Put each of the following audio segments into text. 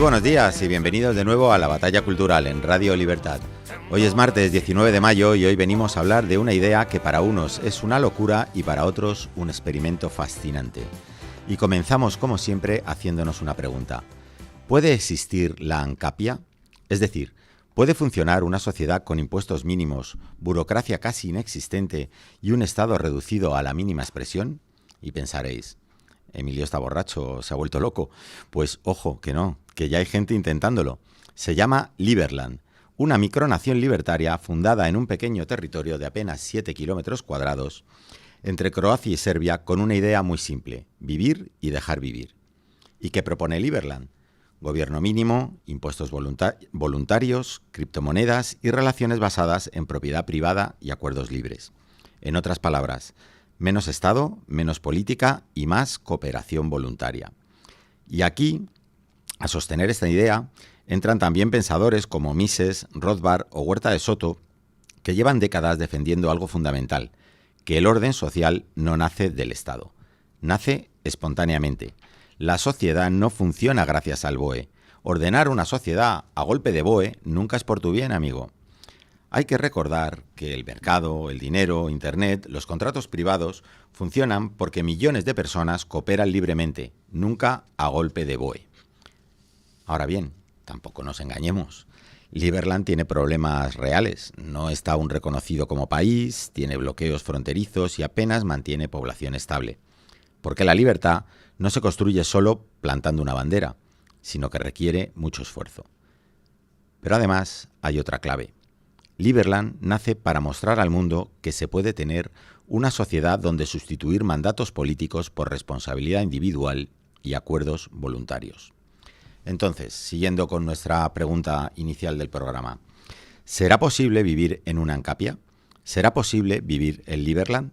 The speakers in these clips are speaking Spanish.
buenos días y bienvenidos de nuevo a La Batalla Cultural en Radio Libertad. Hoy es martes 19 de mayo y hoy venimos a hablar de una idea que para unos es una locura y para otros un experimento fascinante. Y comenzamos, como siempre, haciéndonos una pregunta. ¿Puede existir la ANCAPia? Es decir, ¿puede funcionar una sociedad con impuestos mínimos, burocracia casi inexistente y un Estado reducido a la mínima expresión? Y pensaréis, Emilio está borracho, se ha vuelto loco. Pues ojo, que no, que ya hay gente intentándolo. Se llama Liberland, una micronación libertaria fundada en un pequeño territorio de apenas 7 kilómetros cuadrados entre Croacia y Serbia con una idea muy simple, vivir y dejar vivir. ¿Y qué propone Liberland? Gobierno mínimo, impuestos voluntarios, criptomonedas y relaciones basadas en propiedad privada y acuerdos libres. En otras palabras, menos Estado, menos política y más cooperación voluntaria. Y aquí, a sostener esta idea, entran también pensadores como Mises, Rothbard o Huerta de Soto, que llevan décadas defendiendo algo fundamental, que el orden social no nace del Estado, nace espontáneamente. La sociedad no funciona gracias al BOE. Ordenar una sociedad a golpe de BOE nunca es por tu bien, amigo. Hay que recordar que el mercado, el dinero, Internet, los contratos privados funcionan porque millones de personas cooperan libremente, nunca a golpe de BOE. Ahora bien, tampoco nos engañemos. Liberland tiene problemas reales. No está aún reconocido como país, tiene bloqueos fronterizos y apenas mantiene población estable. Porque la libertad no se construye solo plantando una bandera, sino que requiere mucho esfuerzo. Pero además hay otra clave. Liberland nace para mostrar al mundo que se puede tener una sociedad donde sustituir mandatos políticos por responsabilidad individual y acuerdos voluntarios. Entonces, siguiendo con nuestra pregunta inicial del programa, ¿será posible vivir en una ANCAPia? ¿Será posible vivir en Liberland?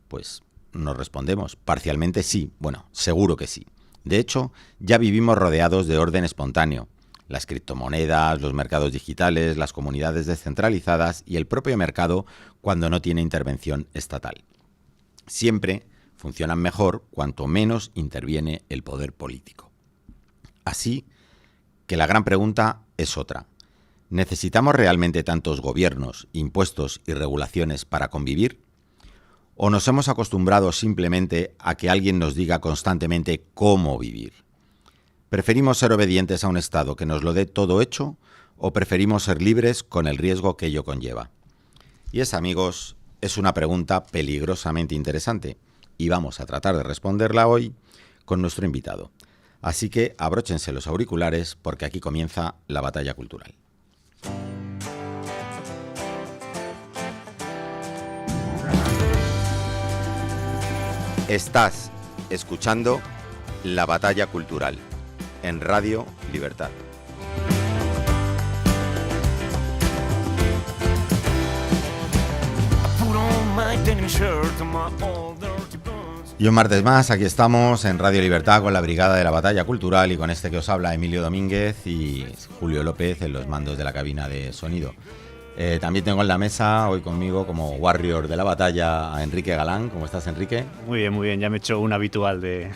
Pues nos respondemos, parcialmente sí, bueno, seguro que sí. De hecho, ya vivimos rodeados de orden espontáneo. Las criptomonedas, los mercados digitales, las comunidades descentralizadas y el propio mercado cuando no tiene intervención estatal. Siempre funcionan mejor cuanto menos interviene el poder político. Así que la gran pregunta es otra. ¿Necesitamos realmente tantos gobiernos, impuestos y regulaciones para convivir? ¿O nos hemos acostumbrado simplemente a que alguien nos diga constantemente cómo vivir? ¿Preferimos ser obedientes a un Estado que nos lo dé todo hecho o preferimos ser libres con el riesgo que ello conlleva? Y esa, amigos, es una pregunta peligrosamente interesante y vamos a tratar de responderla hoy con nuestro invitado. Así que abróchense los auriculares porque aquí comienza la batalla cultural. Estás escuchando La Batalla Cultural en Radio Libertad. Y un martes más, aquí estamos en Radio Libertad con la Brigada de la Batalla Cultural y con este que os habla Emilio Domínguez y Julio López en los mandos de la cabina de sonido. También tengo en la mesa hoy conmigo como warrior de la batalla a Enrique Galán. ¿Cómo estás, Enrique? Muy bien, ya me he hecho un habitual del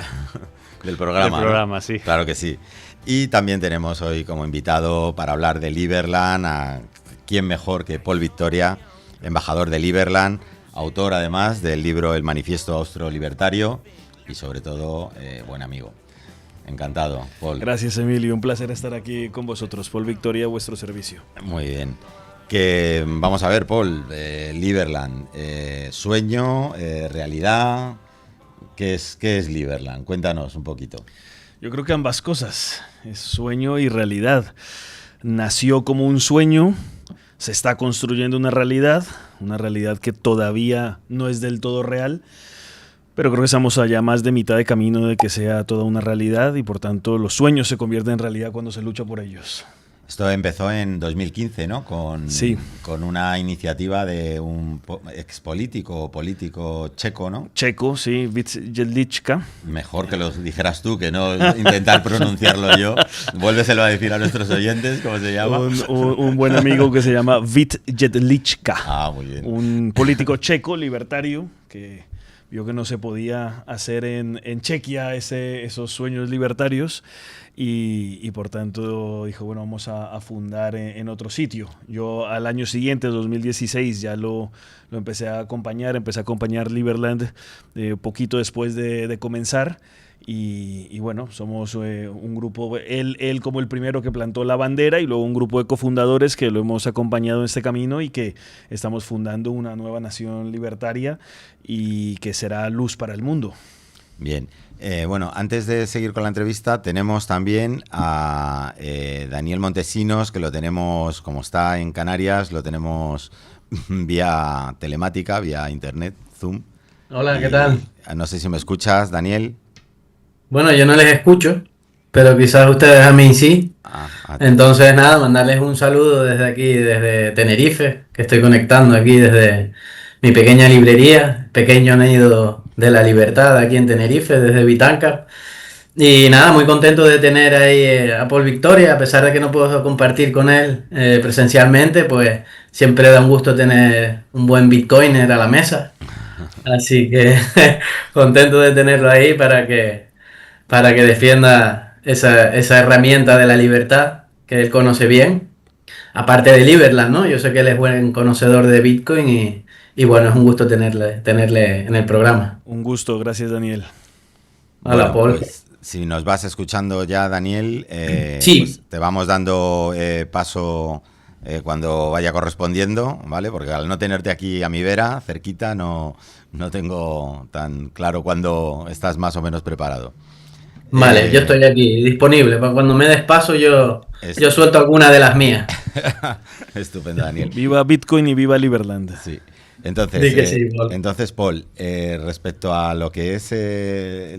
programa. Del programa, ¿no? Sí. Claro que sí. Y también tenemos hoy como invitado para hablar de Liberland a quién mejor que Paul Victoria, embajador de Liberland, autor además del libro El Manifiesto Austro-Libertario y sobre todo buen amigo. Encantado, Paul. Gracias, Emilio, un placer estar aquí con vosotros. Paul Victoria, a vuestro servicio. Muy bien. Que vamos a ver, Paul, Liberland, sueño, realidad, ¿qué es Liberland? Cuéntanos un poquito. Yo creo que ambas cosas, es sueño y realidad. Nació como un sueño, se está construyendo una realidad que todavía no es del todo real, pero creo que estamos allá más de mitad de camino de que sea toda una realidad y por tanto los sueños se convierten en realidad cuando se lucha por ellos. Esto empezó en 2015, ¿no? Sí. Con una iniciativa de un político checo, ¿no? Checo, sí, Víctor Jedlička. Mejor que lo dijeras tú, que no intentar pronunciarlo yo. Vuélveselo a decir a nuestros oyentes, ¿cómo se llama? Un buen amigo que se llama Víctor Jedlička. Ah, muy bien. Un político checo, libertario, que vio que no se podía hacer en Chequia esos sueños libertarios y por tanto dijo, bueno, vamos a fundar en otro sitio. Yo al año siguiente, 2016, ya lo empecé a acompañar Liberland poquito después de comenzar. Y bueno, somos un grupo, él como el primero que plantó la bandera y luego un grupo de cofundadores que lo hemos acompañado en este camino y que estamos fundando una nueva nación libertaria y que será luz para el mundo. Bien, bueno, antes de seguir con la entrevista tenemos también a Daniel Montesinos, que lo tenemos, como está en Canarias, lo tenemos vía telemática, vía internet, Zoom. Hola, ¿qué tal? No sé si me escuchas, Daniel. Bueno, yo no les escucho, pero quizás ustedes a mí sí. Entonces, nada, mandarles un saludo desde aquí, desde Tenerife, que estoy conectando aquí desde mi pequeña librería, pequeño nido de la libertad aquí en Tenerife, desde Vitancar. Y nada, muy contento de tener ahí a Paul Victoria, a pesar de que no puedo compartir con él presencialmente, pues siempre da un gusto tener un buen bitcoiner a la mesa. Así que contento de tenerlo ahí para que defienda esa herramienta de la libertad que él conoce bien, aparte de Liberland, ¿no? Yo sé que él es buen conocedor de Bitcoin y bueno, es un gusto tenerle en el programa. Un gusto, gracias, Daniel. Hola, Bueno, Paul. pues, si nos vas escuchando ya, Daniel, sí. Pues te vamos dando paso cuando vaya correspondiendo, ¿vale? Porque al no tenerte aquí a mi vera, cerquita, no tengo tan claro cuándo estás más o menos preparado. Vale, yo estoy aquí disponible. Para cuando me des paso, yo suelto alguna de las mías. Estupendo, Daniel. Viva Bitcoin y viva Liberland. Sí. Entonces, sí, Paul. Paul, respecto a lo que es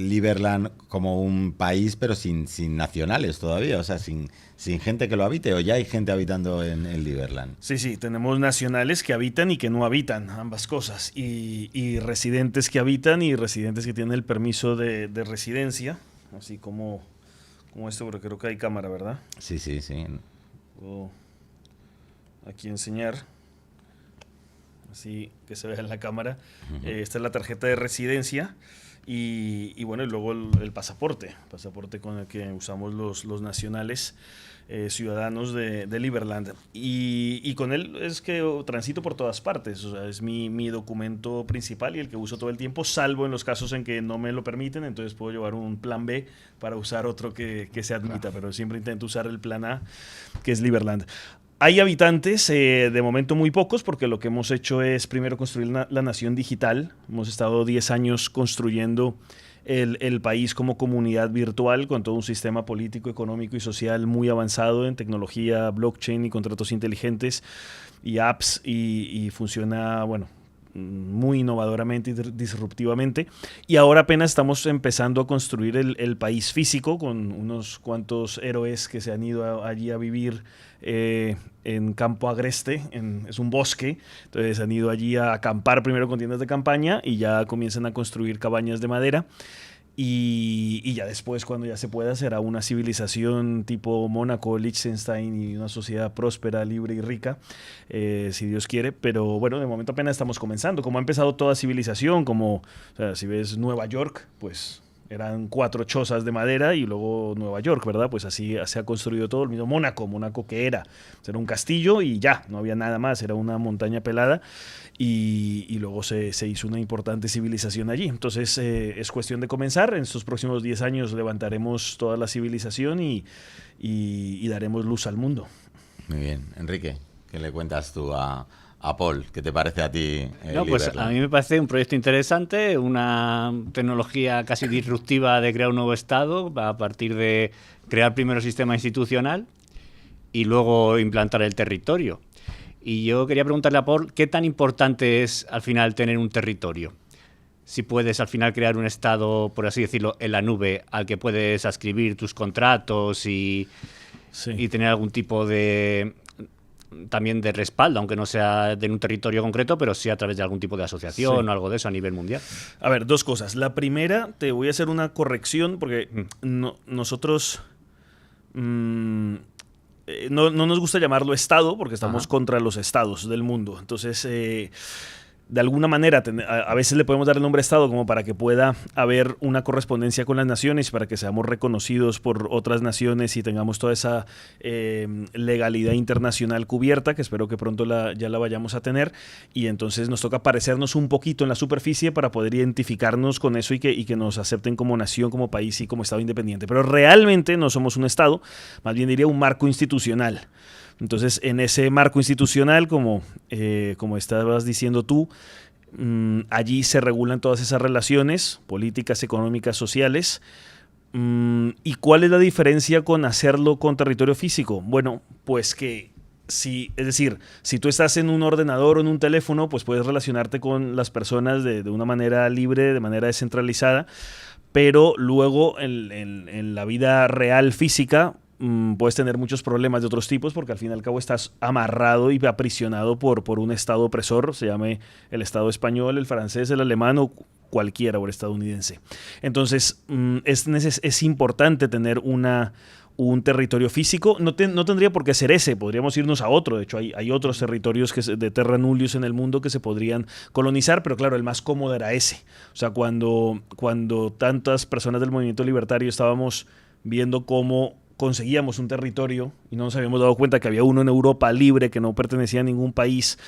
Liberland como un país, pero sin nacionales todavía, o sea, sin gente que lo habite, o ya hay gente habitando en Liberland. Sí, tenemos nacionales que habitan y que no habitan, ambas cosas, y residentes que habitan y residentes que tienen el permiso de residencia, así como esto, pero creo que hay cámara, ¿verdad? Sí. Puedo aquí enseñar. Así que se vea en la cámara. Esta es la tarjeta de residencia y bueno, y luego el pasaporte con el que usamos los nacionales ciudadanos de Liberland. Y con él es que transito por todas partes, o sea, es mi documento principal y el que uso todo el tiempo, salvo en los casos en que no me lo permiten, entonces puedo llevar un plan B para usar otro que se admita, pero siempre intento usar el plan A, que es Liberland. Hay habitantes, de momento muy pocos, porque lo que hemos hecho es primero construir la nación digital. Hemos estado 10 años construyendo el país como comunidad virtual, con todo un sistema político, económico y social muy avanzado en tecnología, blockchain y contratos inteligentes y apps, y funciona, bueno, muy innovadoramente y disruptivamente, y ahora apenas estamos empezando a construir el país físico con unos cuantos héroes que se han ido allí a vivir en Campo Agreste, es un bosque, entonces han ido allí a acampar primero con tiendas de campaña y ya comienzan a construir cabañas de madera. Y ya después, cuando ya se pueda, será una civilización tipo Mónaco, Liechtenstein y una sociedad próspera, libre y rica, si Dios quiere. Pero bueno, de momento apenas estamos comenzando. Como ha empezado toda civilización, o sea, si ves Nueva York, pues eran 4 chozas de madera y luego Nueva York, ¿verdad? Pues así se ha construido todo. El mismo Mónaco que era un castillo y ya, no había nada más, era una montaña pelada. Y luego se hizo una importante civilización allí. Entonces es cuestión de comenzar. En estos próximos 10 años levantaremos toda la civilización y daremos luz al mundo. Muy bien. Enrique, ¿qué le cuentas tú a Paul? ¿Qué te parece a ti? Pues a mí me parece un proyecto interesante, una tecnología casi disruptiva de crear un nuevo Estado a partir de crear primero el sistema institucional y luego implantar el territorio. Y yo quería preguntarle a Paul, ¿qué tan importante es al final tener un territorio? Si puedes al final crear un Estado, por así decirlo, en la nube, al que puedes adscribir tus contratos y tener algún tipo también de respaldo, aunque no sea de un territorio concreto, pero sí a través de algún tipo de asociación o algo de eso a nivel mundial. A ver, 2 cosas. La primera, te voy a hacer una corrección, porque nosotros... no nos gusta llamarlo Estado porque estamos contra los estados del mundo. Entonces, de alguna manera, a veces le podemos dar el nombre Estado como para que pueda haber una correspondencia con las naciones, para que seamos reconocidos por otras naciones y tengamos toda esa legalidad internacional cubierta, que espero que pronto ya la vayamos a tener, y entonces nos toca parecernos un poquito en la superficie para poder identificarnos con eso y que nos acepten como nación, como país y como Estado independiente. Pero realmente no somos un Estado, más bien diría un marco institucional. Entonces, en ese marco institucional, como estabas diciendo tú, allí se regulan todas esas relaciones políticas, económicas, sociales. ¿Y cuál es la diferencia con hacerlo con territorio físico? Bueno, pues que si tú estás en un ordenador o en un teléfono, pues puedes relacionarte con las personas de una manera libre, de manera descentralizada, pero luego en la vida real física puedes tener muchos problemas de otros tipos porque al fin y al cabo estás amarrado y aprisionado por un estado opresor, se llame el estado español, el francés, el alemán o cualquiera, o el estadounidense. Entonces es importante tener un territorio físico. No tendría por qué ser ese, podríamos irnos a otro. De hecho hay otros territorios de terra nullius en el mundo que se podrían colonizar, pero claro, el más cómodo era ese. O sea, cuando tantas personas del movimiento libertario estábamos viendo cómo conseguíamos un territorio y no nos habíamos dado cuenta que había uno en Europa libre que no pertenecía a ningún país,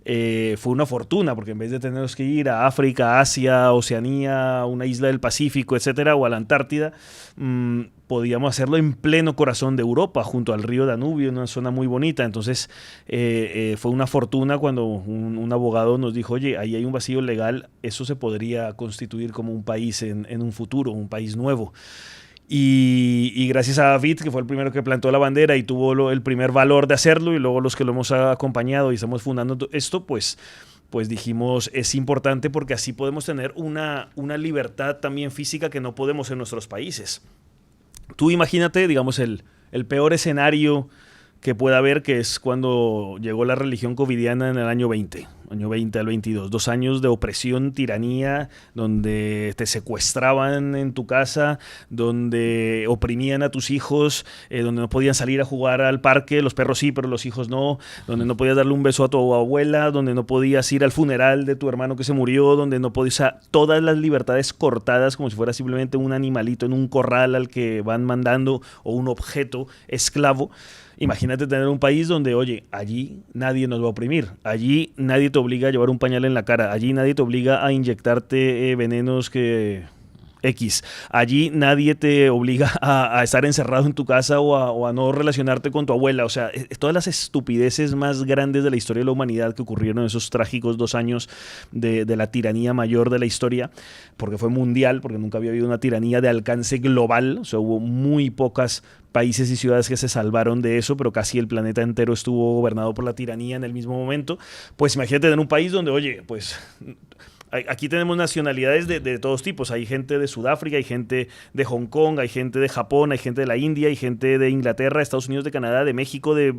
fue una fortuna, porque en vez de tener que ir a África, Asia, Oceanía, una isla del Pacífico, etcétera, o a la Antártida, podíamos hacerlo en pleno corazón de Europa, junto al río Danubio, en una zona muy bonita. Entonces fue una fortuna cuando un abogado nos dijo, oye, ahí hay un vacío legal, eso se podría constituir como un país en un futuro, un país nuevo. Y gracias a David, que fue el primero que plantó la bandera y tuvo el primer valor de hacerlo, y luego los que lo hemos acompañado y estamos fundando esto, pues dijimos, es importante porque así podemos tener una libertad también física que no podemos en nuestros países. Tú imagínate, digamos, el peor escenario que pueda haber, que es cuando llegó la religión covidiana en el año 20 al 22, 2 años de opresión, tiranía, donde te secuestraban en tu casa, donde oprimían a tus hijos, donde no podían salir a jugar al parque, los perros sí, pero los hijos no, donde no podías darle un beso a tu abuela, donde no podías ir al funeral de tu hermano que se murió, donde no podías, o sea, todas las libertades cortadas como si fuera simplemente un animalito en un corral al que van mandando, o un objeto esclavo. Imagínate tener un país donde, oye, allí nadie nos va a oprimir, allí nadie te obliga a llevar un pañal en la cara, allí nadie te obliga a inyectarte venenos que X, allí nadie te obliga a estar encerrado en tu casa o a no relacionarte con tu abuela. O sea, todas las estupideces más grandes de la historia de la humanidad que ocurrieron en esos trágicos 2 años de la tiranía mayor de la historia, porque fue mundial, porque nunca había habido una tiranía de alcance global. O sea, hubo muy pocas países y ciudades que se salvaron de eso, pero casi el planeta entero estuvo gobernado por la tiranía en el mismo momento. Pues imagínate tener un país donde, oye, pues aquí tenemos nacionalidades de todos tipos. Hay gente de Sudáfrica, hay gente de Hong Kong, hay gente de Japón, hay gente de la India, hay gente de Inglaterra, Estados Unidos, de Canadá, de México, de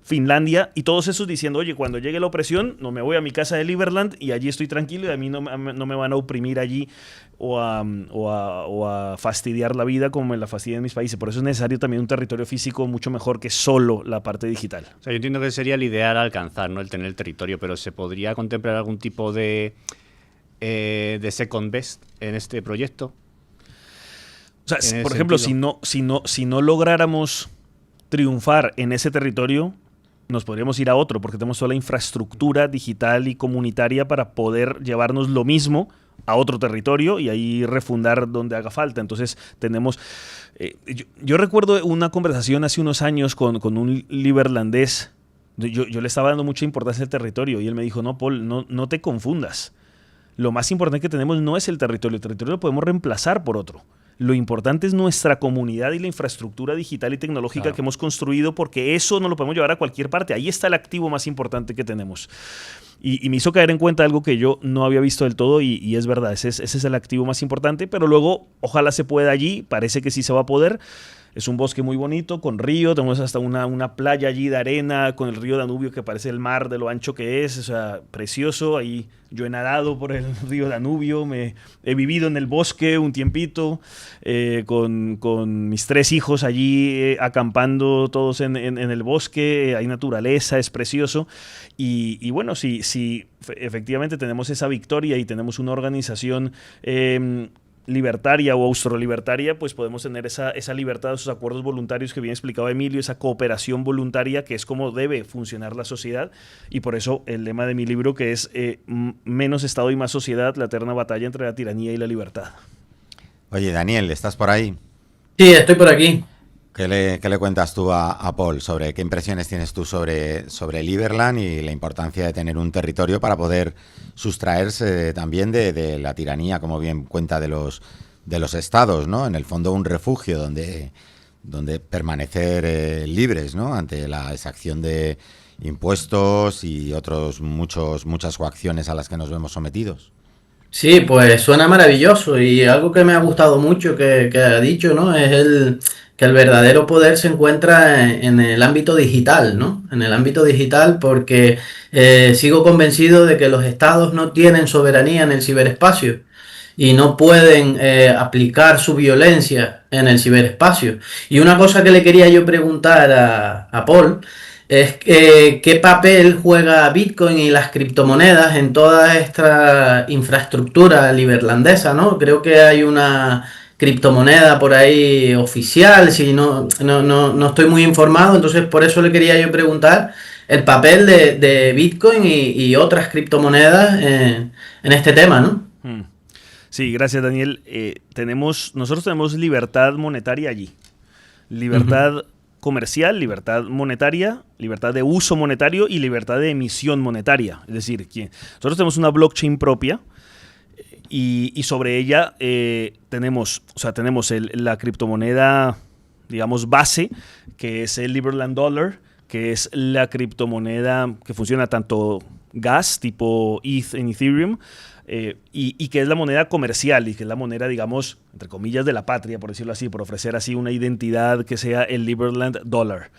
Finlandia, y todos esos diciendo, oye, cuando llegue la opresión, no me voy a mi casa de Liberland y allí estoy tranquilo y a mí no me van a oprimir allí o a fastidiar la vida como me la fastidian en mis países. Por eso es necesario también un territorio físico mucho mejor que solo la parte digital. O sea, yo entiendo que sería el ideal alcanzar, ¿no?, el tener el territorio, pero ¿se podría contemplar algún tipo de second best en este proyecto? O sea, por ejemplo, si no lográramos triunfar en ese territorio, nos podríamos ir a otro, porque tenemos toda la infraestructura digital y comunitaria para poder llevarnos lo mismo a otro territorio y ahí refundar donde haga falta. Entonces tenemos... yo recuerdo una conversación hace unos años con un liberlandés. Yo le estaba dando mucha importancia al territorio y él me dijo, no, Paul, no te confundas. Lo más importante que tenemos no es el territorio lo podemos reemplazar por otro. Lo importante es nuestra comunidad y la infraestructura digital y tecnológica que hemos construido, porque eso no lo podemos llevar a cualquier parte. Ahí está el activo más importante que tenemos. Y me hizo caer en cuenta algo que yo no había visto del todo y es verdad, ese es el activo más importante, pero luego ojalá se pueda allí, parece que sí se va a poder. Es un bosque muy bonito, con río, tenemos hasta una playa allí de arena, con el río Danubio que parece el mar de lo ancho que es, o sea, precioso. Ahí yo he nadado por el río Danubio, he vivido en el bosque un tiempito, con mis 3 hijos allí acampando todos en el bosque, hay naturaleza, es precioso. Y bueno, si si efectivamente tenemos esa victoria y tenemos una organización libertaria o austrolibertaria, pues podemos tener esa libertad, esos acuerdos voluntarios que bien explicaba Emilio, esa cooperación voluntaria, que es como debe funcionar la sociedad. Y por eso el lema de mi libro, que es menos Estado y más sociedad, la eterna batalla entre la tiranía y la libertad. Oye, Daniel, ¿estás por ahí? Sí, estoy por aquí. ¿Qué le cuentas tú a Paul sobre qué impresiones tienes tú sobre Liberland y la importancia de tener un territorio para poder sustraerse también de la tiranía, como bien cuenta, de los estados, ¿no? En el fondo, un refugio donde permanecer libres, ¿no? Ante la exacción de impuestos y muchas coacciones a las que nos vemos sometidos. Sí, pues suena maravilloso, y algo que me ha gustado mucho que ha dicho, ¿no? Es que el verdadero poder se encuentra en el ámbito digital, ¿no? En el ámbito digital, porque sigo convencido de que los estados no tienen soberanía en el ciberespacio y no pueden aplicar su violencia en el ciberespacio. Y una cosa que le quería yo preguntar a Paul es qué papel juega Bitcoin y las criptomonedas en toda esta infraestructura liberlandesa, ¿no? Creo que hay una criptomoneda por ahí oficial, si no estoy muy informado, entonces por eso le quería yo preguntar el papel de Bitcoin y otras criptomonedas en este tema, ¿no? Sí, gracias, Daniel. Nosotros tenemos libertad monetaria allí. Libertad comercial, libertad monetaria, libertad de uso monetario y libertad de emisión monetaria. Es decir, nosotros tenemos una blockchain propia y sobre ella tenemos la criptomoneda, digamos, base, que es el Liberland Dollar, que es la criptomoneda que funciona tanto gas, tipo ETH en Ethereum, y que es la moneda comercial y que es la moneda, digamos, entre comillas, de la patria, por decirlo así, por ofrecer así una identidad que sea el Liberland Dollar.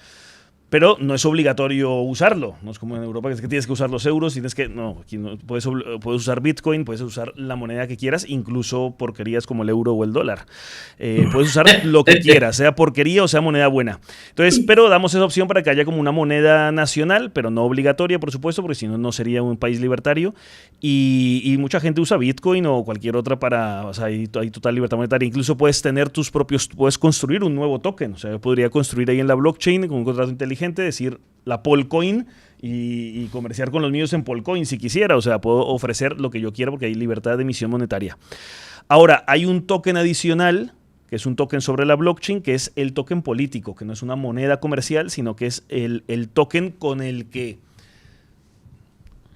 Pero no es obligatorio usarlo, no es como en Europa, que es que tienes que usar los euros, aquí no, puedes usar Bitcoin, puedes usar la moneda que quieras, incluso porquerías como el euro o el dólar. Puedes usar lo que quieras, sea porquería o sea moneda buena. Entonces, pero damos esa opción para que haya como una moneda nacional, pero no obligatoria, por supuesto, porque si no, no sería un país libertario. Y mucha gente usa Bitcoin o cualquier otra hay total libertad monetaria. Incluso puedes construir un nuevo token. O sea, yo podría construir ahí en la blockchain con un contrato inteligente, decir la Polcoin y comerciar con los míos en Polcoin si quisiera. O sea, puedo ofrecer lo que yo quiera porque hay libertad de emisión monetaria. Ahora, hay un token adicional, que es un token sobre la blockchain, que es el token político, que no es una moneda comercial, sino que es el token con el que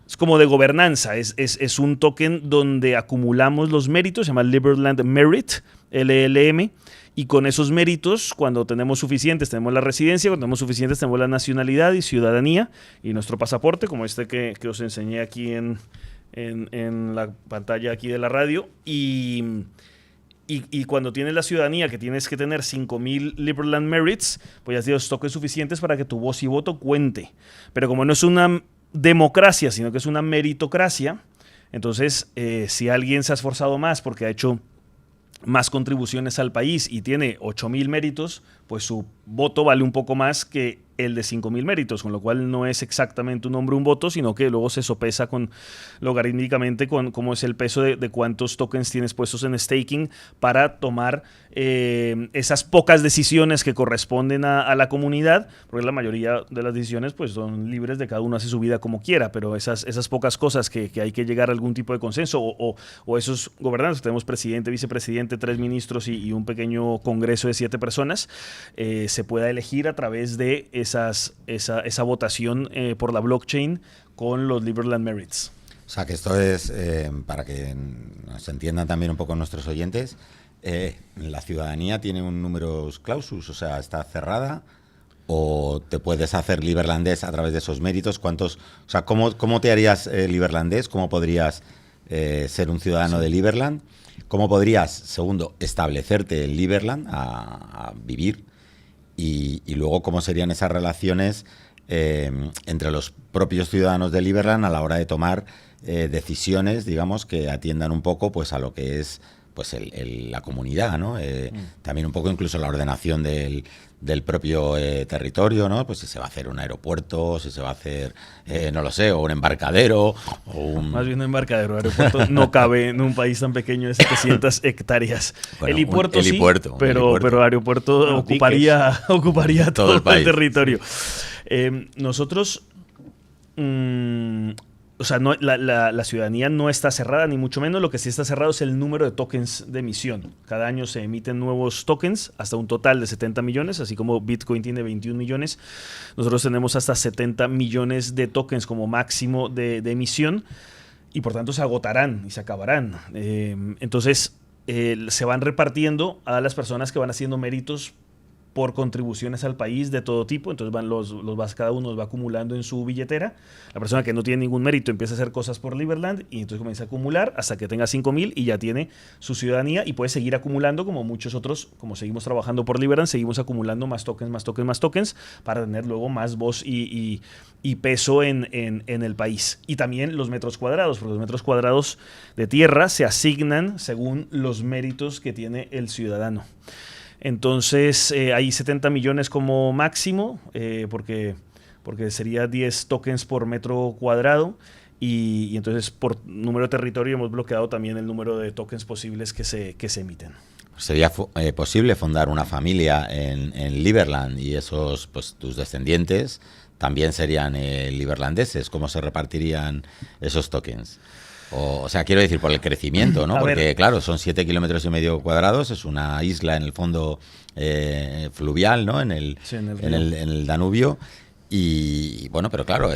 es como de gobernanza, es un token donde acumulamos los méritos, se llama Liberland Merit, LLM, y con esos méritos, cuando tenemos suficientes, tenemos la residencia, cuando tenemos suficientes, tenemos la nacionalidad y ciudadanía, y nuestro pasaporte, como este que os enseñé aquí en la pantalla aquí de la radio, y cuando tienes la ciudadanía, que tienes que tener 5.000 Liberland Merits, pues ya tienes tokens suficientes para que tu voz y voto cuente. Pero como no es una democracia, sino que es una meritocracia, entonces si alguien se ha esforzado más porque ha hecho más contribuciones al país y tiene 8.000 méritos, pues su voto vale un poco más que el de 5.000 méritos, con lo cual no es exactamente un nombre, un voto, sino que luego se sopesa logarítmicamente con cómo es el peso de cuántos tokens tienes puestos en staking para tomar esas pocas decisiones que corresponden a la comunidad, porque la mayoría de las decisiones pues son libres, de cada uno hace su vida como quiera, pero esas pocas cosas que hay que llegar a algún tipo de consenso o esos gobernantes, tenemos presidente, vicepresidente, 3 ministros y un pequeño congreso de 7 personas, se pueda elegir a través de esa votación por la blockchain con los Liberland Merits. O sea, que esto es, para que nos entiendan también un poco nuestros oyentes, la ciudadanía tiene un numerus clausus, o sea, está cerrada, o te puedes hacer liberlandés a través de esos méritos. ¿Cómo te harías liberlandés? ¿Cómo podrías ser un ciudadano de Liberland? ¿Cómo podrías, segundo, establecerte en Liberland a vivir? Y luego, ¿cómo serían esas relaciones entre los propios ciudadanos de Liberland a la hora de tomar decisiones, digamos, que atiendan un poco pues a lo que es pues la comunidad, ¿no? También un poco incluso la ordenación del propio territorio, ¿no? Pues si se va a hacer un aeropuerto, si se va a hacer, no lo sé, o un embarcadero, o un... Más bien un embarcadero. Aeropuerto no cabe en un país tan pequeño de 700 hectáreas. Bueno, helipuerto sí, helipuerto, pero aeropuerto ocuparía todo el territorio. Nosotros... o sea, no, la ciudadanía no está cerrada, ni mucho menos. Lo que sí está cerrado es el número de tokens de emisión. Cada año se emiten nuevos tokens, hasta un total de 70 millones, así como Bitcoin tiene 21 millones. Nosotros tenemos hasta 70 millones de tokens como máximo de emisión, y por tanto se agotarán y se acabarán. Entonces, se van repartiendo a las personas que van haciendo méritos por contribuciones al país de todo tipo. Entonces cada uno los va acumulando en su billetera. La persona que no tiene ningún mérito empieza a hacer cosas por Liberland y entonces comienza a acumular hasta que tenga 5.000 y ya tiene su ciudadanía, y puede seguir acumulando como muchos otros. Como seguimos trabajando por Liberland, seguimos acumulando más tokens para tener luego más voz y peso en el país. Y también los metros cuadrados, porque los metros cuadrados de tierra se asignan según los méritos que tiene el ciudadano. Entonces hay 70 millones como máximo, porque sería 10 tokens por metro cuadrado, y entonces por número de territorio hemos bloqueado también el número de tokens posibles que se emiten. ¿Sería posible fundar una familia en Liberland y esos, pues tus descendientes también serían liberlandeses? ¿Cómo se repartirían esos tokens? O sea, quiero decir, por el crecimiento, ¿no? Porque, claro, son 7,5 kilómetros cuadrados, es una isla en el fondo fluvial, ¿no? En el Danubio. Y bueno, pero claro,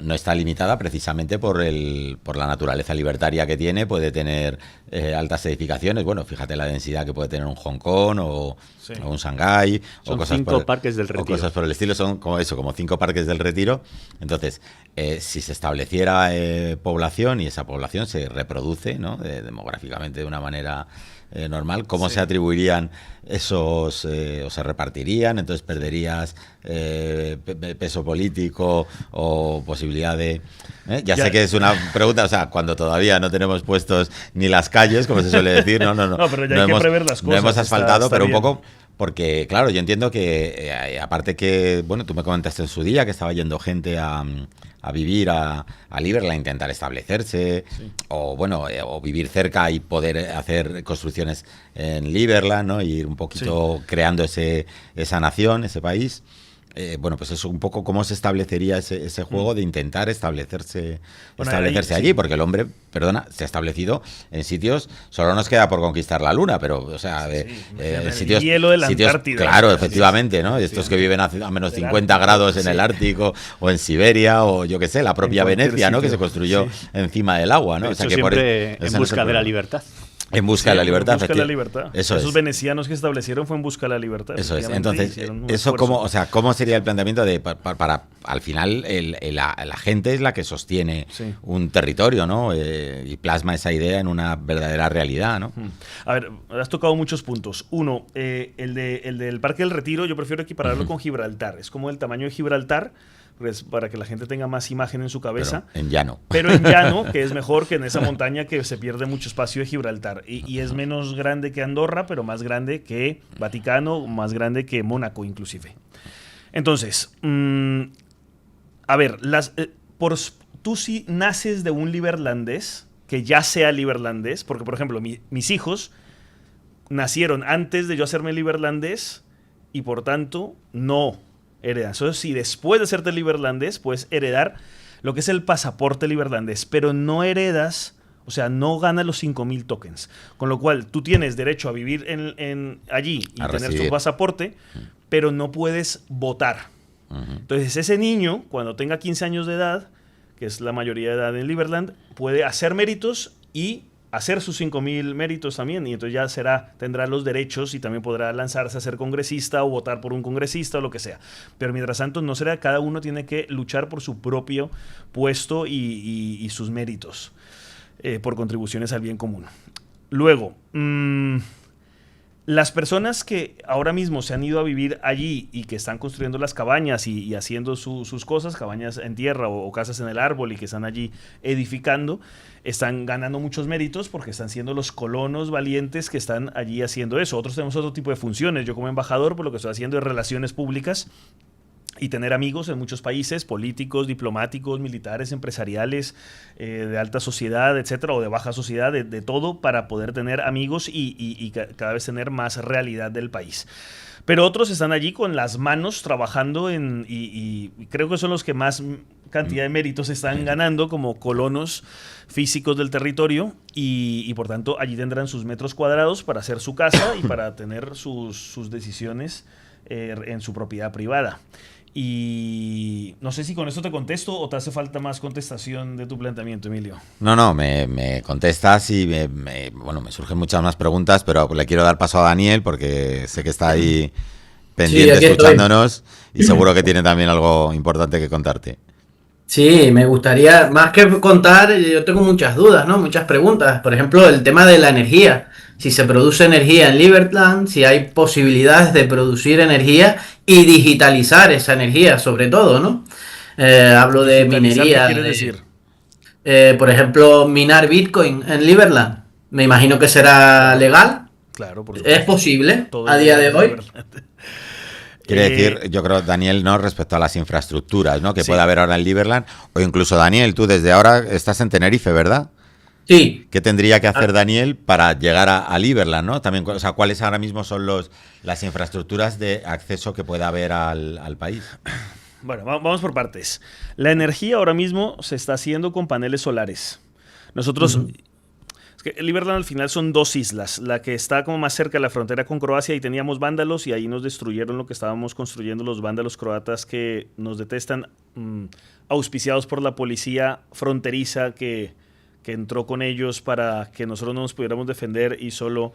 no está limitada precisamente por la naturaleza libertaria que tiene. Puede tener altas edificaciones. Bueno, fíjate la densidad que puede tener un Hong Kong o un Shanghái. Son o cosas 5 parques del Retiro. O cosas por el estilo, son como 5 parques del Retiro. Entonces, si se estableciera población y esa población se reproduce, ¿no? Demográficamente de una manera normal, ¿cómo se atribuirían esos o se repartirían? Entonces perderías peso político o posibilidad de... Ya sé que es una pregunta, o sea, cuando todavía no tenemos puestos ni las calles, como se suele decir, no, pero ya hay que prever las cosas. No hemos asfaltado, está pero bien. un poco... Porque, claro, yo entiendo que, aparte que, bueno, tú me comentaste en su día que estaba yendo gente a vivir a Liberland, a intentar establecerse, o bueno, o vivir cerca y poder hacer construcciones en Liberland, ¿no? Y ir un poquito creando esa nación, ese país. Bueno, pues eso un poco cómo se establecería ese juego de intentar establecerse allí, porque el hombre, se ha establecido en sitios, solo nos queda por conquistar la Luna, pero, o sea, sitios... El hielo de la Antártida. Claro, efectivamente, ¿no? Estos que viven a menos 50 grados en el Ártico, o en Siberia, o yo qué sé, la propia Venecia, ¿no? Que se construyó encima del agua, ¿no? O sea, que siempre en busca de la libertad. En busca de la libertad. En busca de la libertad. Esos venecianos que establecieron fue en busca de la libertad. Eso es. Entonces, eso ¿cómo sería el planteamiento para al final la gente es la que sostiene un territorio, ¿no? Y plasma esa idea en una verdadera realidad, ¿no? A ver, has tocado muchos puntos. Uno, el del Parque del Retiro, yo prefiero equipararlo con Gibraltar. Es como el tamaño de Gibraltar, para que la gente tenga más imagen en su cabeza. Pero en llano. Pero en llano, que es mejor que en esa montaña que se pierde mucho espacio de Gibraltar. Y es menos grande que Andorra, pero más grande que Vaticano, más grande que Mónaco inclusive. Entonces, a ver, tú si naces de un liberlandés, que ya sea liberlandés, porque por ejemplo, mis hijos nacieron antes de yo hacerme liberlandés y por tanto no heredan. Entonces, si después de hacerte liberlandés, puedes heredar lo que es el pasaporte liberlandés, pero no heredas, o sea, no ganas los 5.000 tokens. Con lo cual, tú tienes derecho a vivir allí y tener tu pasaporte, pero no puedes votar. Entonces, ese niño, cuando tenga 15 años de edad, que es la mayoría de edad en Liberland, puede hacer méritos y hacer sus 5.000 méritos también, y entonces ya tendrá los derechos y también podrá lanzarse a ser congresista o votar por un congresista o lo que sea. Pero mientras tanto no será, cada uno tiene que luchar por su propio puesto y sus méritos por contribuciones al bien común. Luego, Las personas que ahora mismo se han ido a vivir allí y que están construyendo las cabañas y haciendo sus cosas, cabañas en tierra o casas en el árbol y que están allí edificando, están ganando muchos méritos porque están siendo los colonos valientes que están allí haciendo eso. Otros tenemos otro tipo de funciones. Yo como embajador, por lo que estoy haciendo es relaciones públicas y tener amigos en muchos países, políticos, diplomáticos, militares, empresariales, de alta sociedad, etcétera, o de baja sociedad, de todo, para poder tener amigos y cada vez tener más realidad del país. Pero otros están allí con las manos trabajando y creo que son los que más cantidad de méritos están ganando como colonos físicos del territorio y por tanto allí tendrán sus metros cuadrados para hacer su casa y para tener sus decisiones en su propiedad privada. Y no sé si con esto te contesto o te hace falta más contestación de tu planteamiento, Emilio. No, me contestas y bueno, me surgen muchas más preguntas, pero le quiero dar paso a Daniel porque sé que está ahí pendiente, sí, escuchándonos y seguro que tiene también algo importante que contarte. Sí, me gustaría, más que contar, yo tengo muchas dudas, ¿no? Muchas preguntas. Por ejemplo, el tema de la energía. Si se produce energía en Liberland, si hay posibilidades de producir energía y digitalizar esa energía, sobre todo, ¿no? Hablo de minería. ¿Qué quieres decir? Por ejemplo, minar Bitcoin en Liberland. Me imagino que será legal. Claro, por supuesto. ¿Es posible a día de hoy? Quiere decir, yo creo, Daniel, ¿no? Respecto a las infraestructuras, ¿no? Que puede haber ahora en Liberland. O incluso, Daniel, tú desde ahora estás en Tenerife, ¿verdad? Sí. ¿Qué tendría que hacer Daniel para llegar a Liberland, ¿no? También, o sea, ¿cuáles ahora mismo son las infraestructuras de acceso que pueda haber al país? Bueno, vamos por partes. La energía ahora mismo se está haciendo con paneles solares. Nosotros... Es que Liberland al final son dos islas, la que está como más cerca de la frontera con Croacia y teníamos vándalos y ahí nos destruyeron lo que estábamos construyendo los vándalos croatas que nos detestan, auspiciados por la policía fronteriza que entró con ellos para que nosotros no nos pudiéramos defender y solo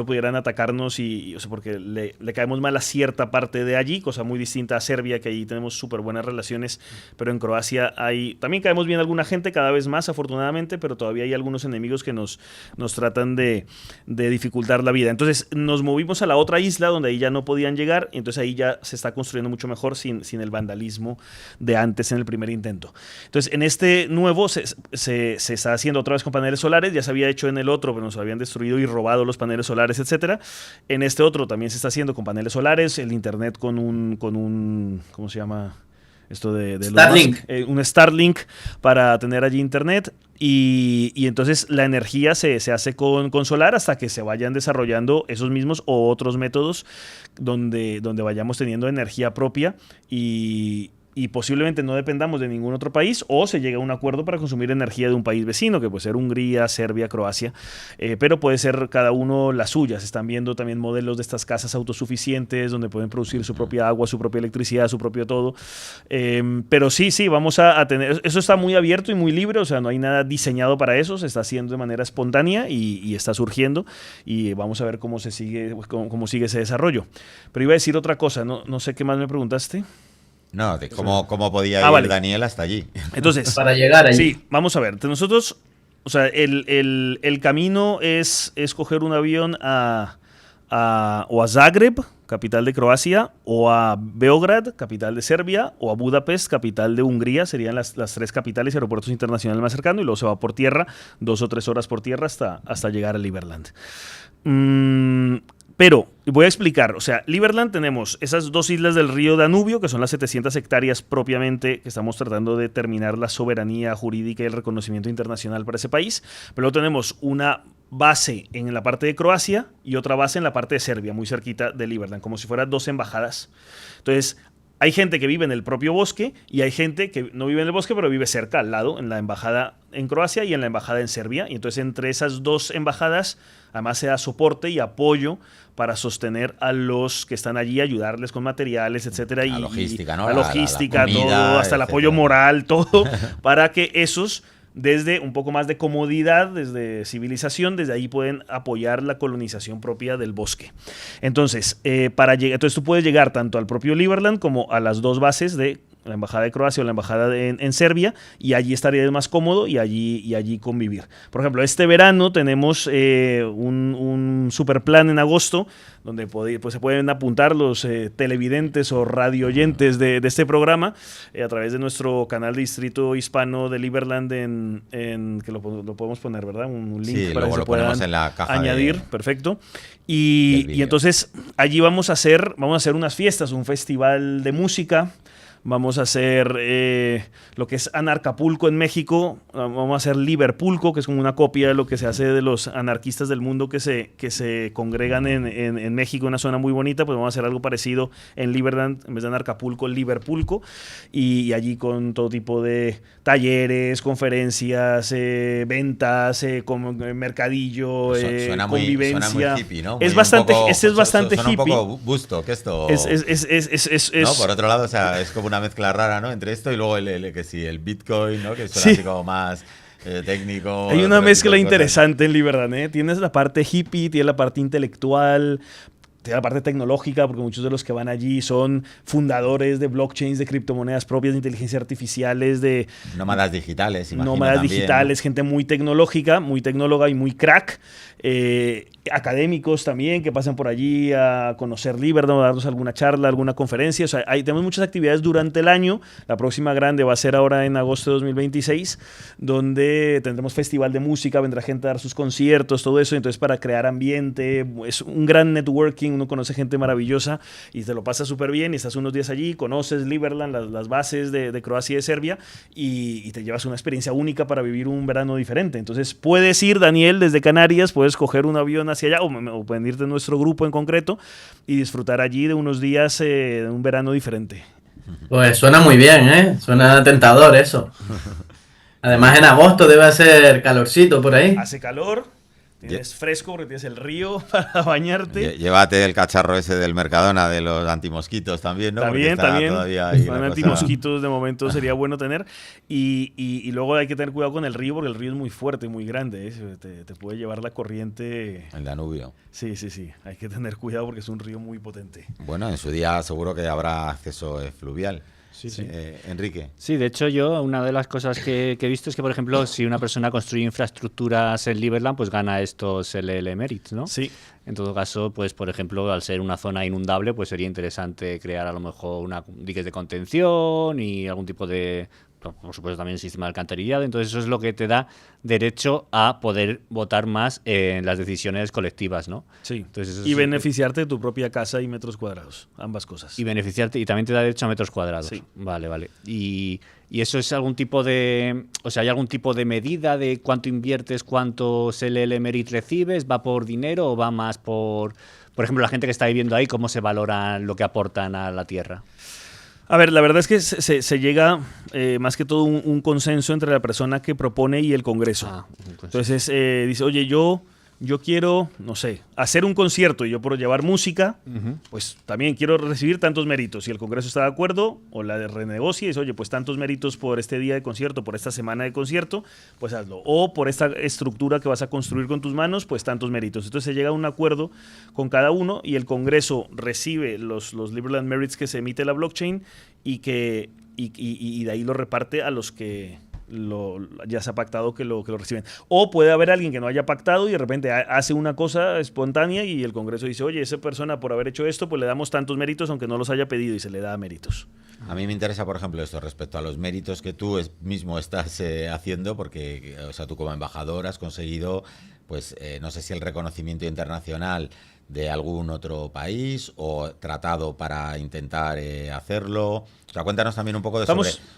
pudieran atacarnos o sea, porque le caemos mal a cierta parte de allí, cosa muy distinta a Serbia, que allí tenemos súper buenas relaciones, pero en Croacia también caemos bien a alguna gente, cada vez más afortunadamente, pero todavía hay algunos enemigos que nos tratan de dificultar la vida. Entonces nos movimos a la otra isla donde ahí ya no podían llegar y entonces ahí ya se está construyendo mucho mejor sin el vandalismo de antes en el primer intento. Entonces en este nuevo se está haciendo otra vez con paneles solares, ya se había hecho en el otro, pero nos habían destruido y robado los paneles solares, etcétera. En este otro también se está haciendo con paneles solares, el internet con un ¿cómo se llama? Esto de Starlink. Un Starlink para tener allí internet y entonces la energía se hace con solar hasta que se vayan desarrollando esos mismos o otros métodos donde vayamos teniendo energía propia y posiblemente no dependamos de ningún otro país o se llegue a un acuerdo para consumir energía de un país vecino, que puede ser Hungría, Serbia, Croacia, pero puede ser cada uno la suya. Se están viendo también modelos de estas casas autosuficientes donde pueden producir su propia agua, su propia electricidad, su propio todo. Pero sí, vamos a tener... Eso está muy abierto y muy libre, o sea, no hay nada diseñado para eso, se está haciendo de manera espontánea y está surgiendo y vamos a ver cómo sigue ese desarrollo. Pero iba a decir otra cosa, no sé qué más me preguntaste. No, de cómo podía ir Daniel hasta allí. Entonces, para llegar allí. Sí, vamos a ver. Nosotros, o sea, el camino es coger un avión o a Zagreb, capital de Croacia, o a Beograd, capital de Serbia, o a Budapest, capital de Hungría. Serían las tres capitales y aeropuertos internacionales más cercanos, y luego se va por tierra, 2 o 3 horas por tierra hasta llegar a Liberland. Pero voy a explicar, o sea, Liberland tenemos esas 2 islas del río Danubio, que son las 700 hectáreas propiamente, que estamos tratando de terminar la soberanía jurídica y el reconocimiento internacional para ese país, pero luego tenemos una base en la parte de Croacia y otra base en la parte de Serbia, muy cerquita de Liberland, como si fueran 2 embajadas. Entonces, hay gente que vive en el propio bosque y hay gente que no vive en el bosque, pero vive cerca, al lado, en la embajada en Croacia y en la embajada en Serbia. Y entonces entre esas 2 embajadas, además se da soporte y apoyo para sostener a los que están allí, ayudarles con materiales, etcétera. La logística, ¿no? La logística, la comida, todo, hasta etcétera. el apoyo moral, todo, para que esos... Desde un poco más de comodidad, desde civilización, desde ahí pueden apoyar la colonización propia del bosque. Entonces, entonces tú puedes llegar tanto al propio Liberland como a las 2 bases de la embajada de Croacia o la embajada en Serbia, y allí estaría más cómodo y allí convivir. Por ejemplo, este verano tenemos un super plan en agosto donde pues se pueden apuntar los televidentes o radio oyentes de este programa a través de nuestro canal de Distrito Hispano de Liberland que lo podemos poner, ¿verdad? Un link sí, para que se puedan en la caja añadir, perfecto. Y entonces allí vamos a hacer unas fiestas, un festival de música. Vamos a hacer lo que es Anarcapulco en México. Vamos a hacer Liverpulco, que es como una copia de lo que se hace de los anarquistas del mundo que se congregan en México, una zona muy bonita. Pues vamos a hacer algo parecido en Liberland, en vez de Anarcapulco, Liverpulco. Y allí con todo tipo de talleres, conferencias, ventas, mercadillo, convivencia. Suena muy hippie, ¿no? Es bastante hippie. Un poco Woodstock, esto. No, por otro lado, o sea, es como una mezcla rara, ¿no? Entre esto y luego el Bitcoin, ¿no? Que suena así como más técnico. Hay una mezcla interesante en Liberland, ¿eh? Tienes la parte hippie, tienes la parte intelectual, tienes la parte tecnológica, porque muchos de los que van allí son fundadores de blockchains, de criptomonedas propias, de inteligencia artificiales, de nómadas digitales, imagino. Nómadas también, digitales, ¿no? Gente muy tecnológica, muy tecnóloga y muy crack. Académicos también que pasan por allí a conocer Liberland, a darnos alguna charla, alguna conferencia. O sea, tenemos muchas actividades durante el año. La próxima grande va a ser ahora en agosto de 2026, donde tendremos festival de música, vendrá gente a dar sus conciertos, todo eso. Entonces, para crear ambiente, es un gran networking, uno conoce gente maravillosa y te lo pasas súper bien y estás unos días allí, conoces Liberland, las bases de Croacia y de Serbia y te llevas una experiencia única para vivir un verano diferente. Entonces, puedes ir, Daniel, desde Canarias, puedes coger un avión hacia allá o pueden ir de nuestro grupo en concreto y disfrutar allí de unos días de un verano diferente. Pues suena muy bien, ¿eh? Suena tentador eso. Además en agosto debe hacer calorcito por ahí. Hace calor, tienes fresco porque tienes el río para bañarte. Llévate el cacharro ese del Mercadona de los antimosquitos también, ¿no? También. Son antimosquitos cosa... de momento sería bueno tener. Y luego hay que tener cuidado con el río porque el río es muy fuerte, muy grande, ¿eh? Te puede llevar la corriente. El Danubio. Sí. Hay que tener cuidado porque es un río muy potente. Bueno, en su día seguro que habrá acceso fluvial. Sí. Enrique. Sí, de hecho yo una de las cosas que he visto es que, por ejemplo, si una persona construye infraestructuras en Liberland, pues gana estos LL Merits, ¿no? Sí. En todo caso, pues por ejemplo, al ser una zona inundable, pues sería interesante crear a lo mejor diques de contención y algún tipo de, por supuesto, también el sistema de alcantarillado. Entonces eso es lo que te da derecho a poder votar más en las decisiones colectivas, ¿no? Sí. Entonces, eso y beneficiarte de tu propia casa y metros cuadrados, ambas cosas. Y beneficiarte, y también te da derecho a metros cuadrados. Sí. Vale. Y eso es algún tipo de... O sea, ¿hay algún tipo de medida de cuánto inviertes, cuántos LL Merit recibes? ¿Va por dinero o va más por ejemplo, la gente que está viviendo ahí, cómo se valora lo que aportan a la tierra? A ver, la verdad es que se llega más que todo un consenso entre la persona que propone y el Congreso. Entonces dice, oye, yo quiero, no sé, hacer un concierto y yo por llevar música, pues también quiero recibir tantos méritos. Si el Congreso está de acuerdo o la renegocia y dice, oye, pues tantos méritos por este día de concierto, por esta semana de concierto, pues hazlo. O por esta estructura que vas a construir con tus manos, pues tantos méritos. Entonces se llega a un acuerdo con cada uno y el Congreso recibe los Liberland Merits que se emite la blockchain y de ahí lo reparte a los que ya se ha pactado que lo reciben. O puede haber alguien que no haya pactado y de repente hace una cosa espontánea y el Congreso dice, oye, esa persona por haber hecho esto, pues le damos tantos méritos aunque no los haya pedido y se le da méritos. A mí me interesa, por ejemplo, esto respecto a los méritos que tú mismo estás haciendo, porque, o sea, tú como embajador has conseguido, pues, no sé si el reconocimiento internacional de algún otro país o tratado para intentar hacerlo. O sea, cuéntanos también un poco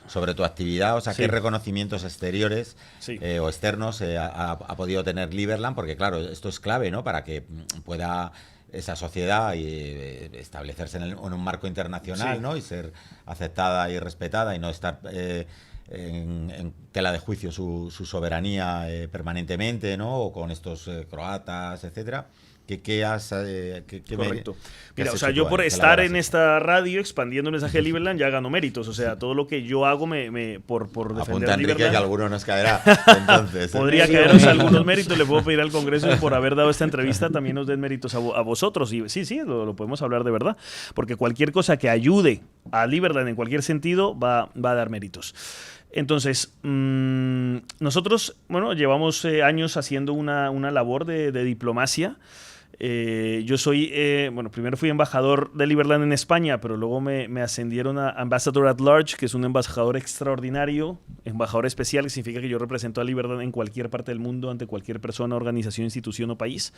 sobre tu actividad, o sea, qué reconocimientos exteriores o externos ha podido tener Liberland, porque claro, esto es clave, ¿no? Para que pueda esa sociedad establecerse en un marco internacional, ¿no? Y ser aceptada y respetada y no estar en tela de juicio su soberanía permanentemente, ¿no? O con estos croatas, etcétera. ¿Qué has... Correcto. ¿qué has Mira, o sea, hecho yo tú por ahí? ¿Qué estar labor en has esta radio expandiendo el mensaje de Liberland ya gano méritos. O sea, todo lo que yo hago por defender Apunta, Enrique, Liberland. que alguno nos caerá. Entonces, Podría Sí, caeros bueno. algunos méritos. Le puedo pedir al Congreso que por haber dado esta entrevista también nos den méritos a vosotros. Y sí, lo podemos hablar de verdad. Porque cualquier cosa que ayude a Liberland en cualquier sentido va a dar méritos. Entonces, nosotros, bueno, llevamos años haciendo una labor de diplomacia. Yo soy, bueno, primero fui embajador de Liberland en España, pero luego me ascendieron a Ambassador at Large, que es un embajador extraordinario, embajador especial, que significa que yo represento a Liberland en cualquier parte del mundo, ante cualquier persona, organización, institución o país.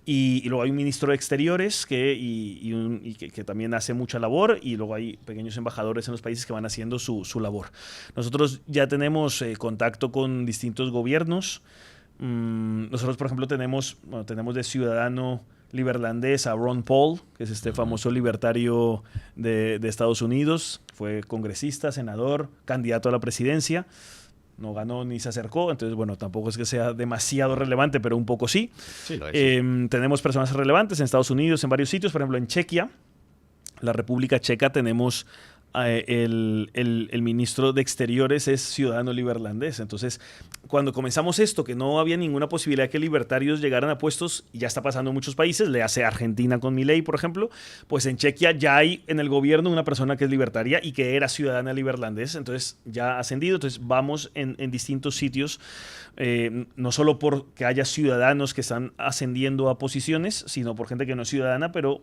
Y luego hay un ministro de Exteriores que también hace mucha labor, y luego hay pequeños embajadores en los países que van haciendo su labor. Nosotros ya tenemos contacto con distintos gobiernos. Nosotros, por ejemplo, tenemos de ciudadano liberlandés a Ron Paul, que es este famoso libertario de Estados Unidos. Fue congresista, senador, candidato a la presidencia. No ganó ni se acercó, entonces, bueno, tampoco es que sea demasiado relevante, pero un poco sí. Sí, lo es. Tenemos personas relevantes en Estados Unidos, en varios sitios. Por ejemplo, en Chequia, la República Checa, tenemos el ministro de Exteriores es ciudadano liberlandés. Entonces, cuando comenzamos esto, que no había ninguna posibilidad de que libertarios llegaran a puestos, y ya está pasando en muchos países, le hace Argentina con Milei, por ejemplo, pues en Chequia ya hay en el gobierno una persona que es libertaria y que era ciudadana liberlandés, entonces ya ha ascendido. Entonces vamos en distintos sitios, no solo porque haya ciudadanos que están ascendiendo a posiciones, sino por gente que no es ciudadana, pero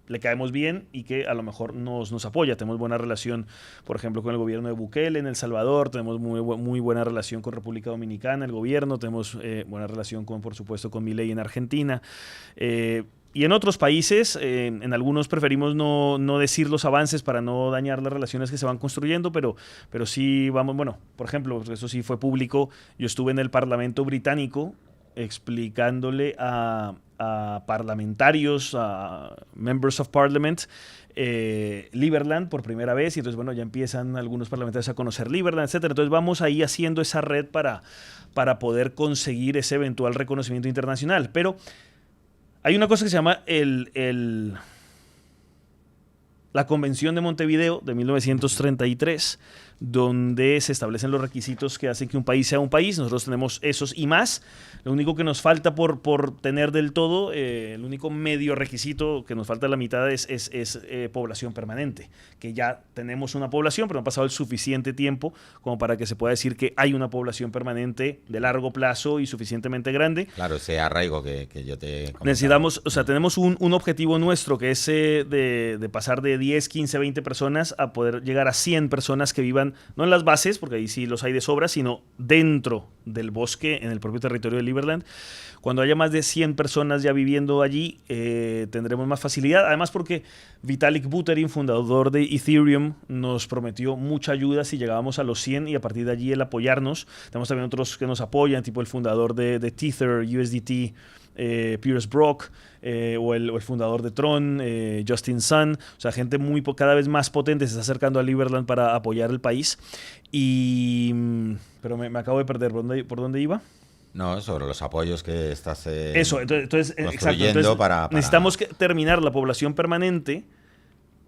le caemos bien y que a lo mejor nos apoya. Tenemos buena relación, por ejemplo, con el gobierno de Bukele en El Salvador, tenemos muy buena relación con República Dominicana, el gobierno, tenemos buena relación, por supuesto, con Milei en Argentina. Y en otros países, en algunos preferimos no decir los avances para no dañar las relaciones que se van construyendo, pero sí vamos, bueno, por ejemplo, eso sí fue público, yo estuve en el Parlamento británico explicándole a parlamentarios, a members of parliament, Liberland por primera vez, y entonces, bueno, ya empiezan algunos parlamentarios a conocer Liberland, etcétera. Entonces vamos ahí haciendo esa red para poder conseguir ese eventual reconocimiento internacional. Pero hay una cosa que se llama la Convención de Montevideo de 1933, donde se establecen los requisitos que hacen que un país sea un país. Nosotros tenemos esos y más. Lo único que nos falta por tener del todo, el único medio requisito que nos falta la mitad es población permanente, que ya tenemos una población, pero no ha pasado el suficiente tiempo como para que se pueda decir que hay una población permanente de largo plazo y suficientemente grande. Claro, ese arraigo que yo te comentaba. Necesitamos, o sea, tenemos un objetivo nuestro que es de pasar de 10, 15, 20 personas a poder llegar a 100 personas que vivan, no en las bases, porque ahí sí los hay de sobra, sino dentro del bosque, en el propio territorio de Liberland. Cuando haya más de 100 personas ya viviendo allí, tendremos más facilidad. Además, porque Vitalik Buterin, fundador de Ethereum, nos prometió mucha ayuda si llegábamos a los 100, y a partir de allí el apoyarnos. Tenemos también otros que nos apoyan, tipo el fundador de Tether, USDT, Pierce Brock, o el fundador de Tron, Justin Sun. O sea, gente cada vez más potente se está acercando a Liberland para apoyar el país. Pero me acabo de perder. ¿Por dónde iba? No, sobre los apoyos que estás Eso, entonces construyendo. Exacto. Para... Necesitamos terminar la población permanente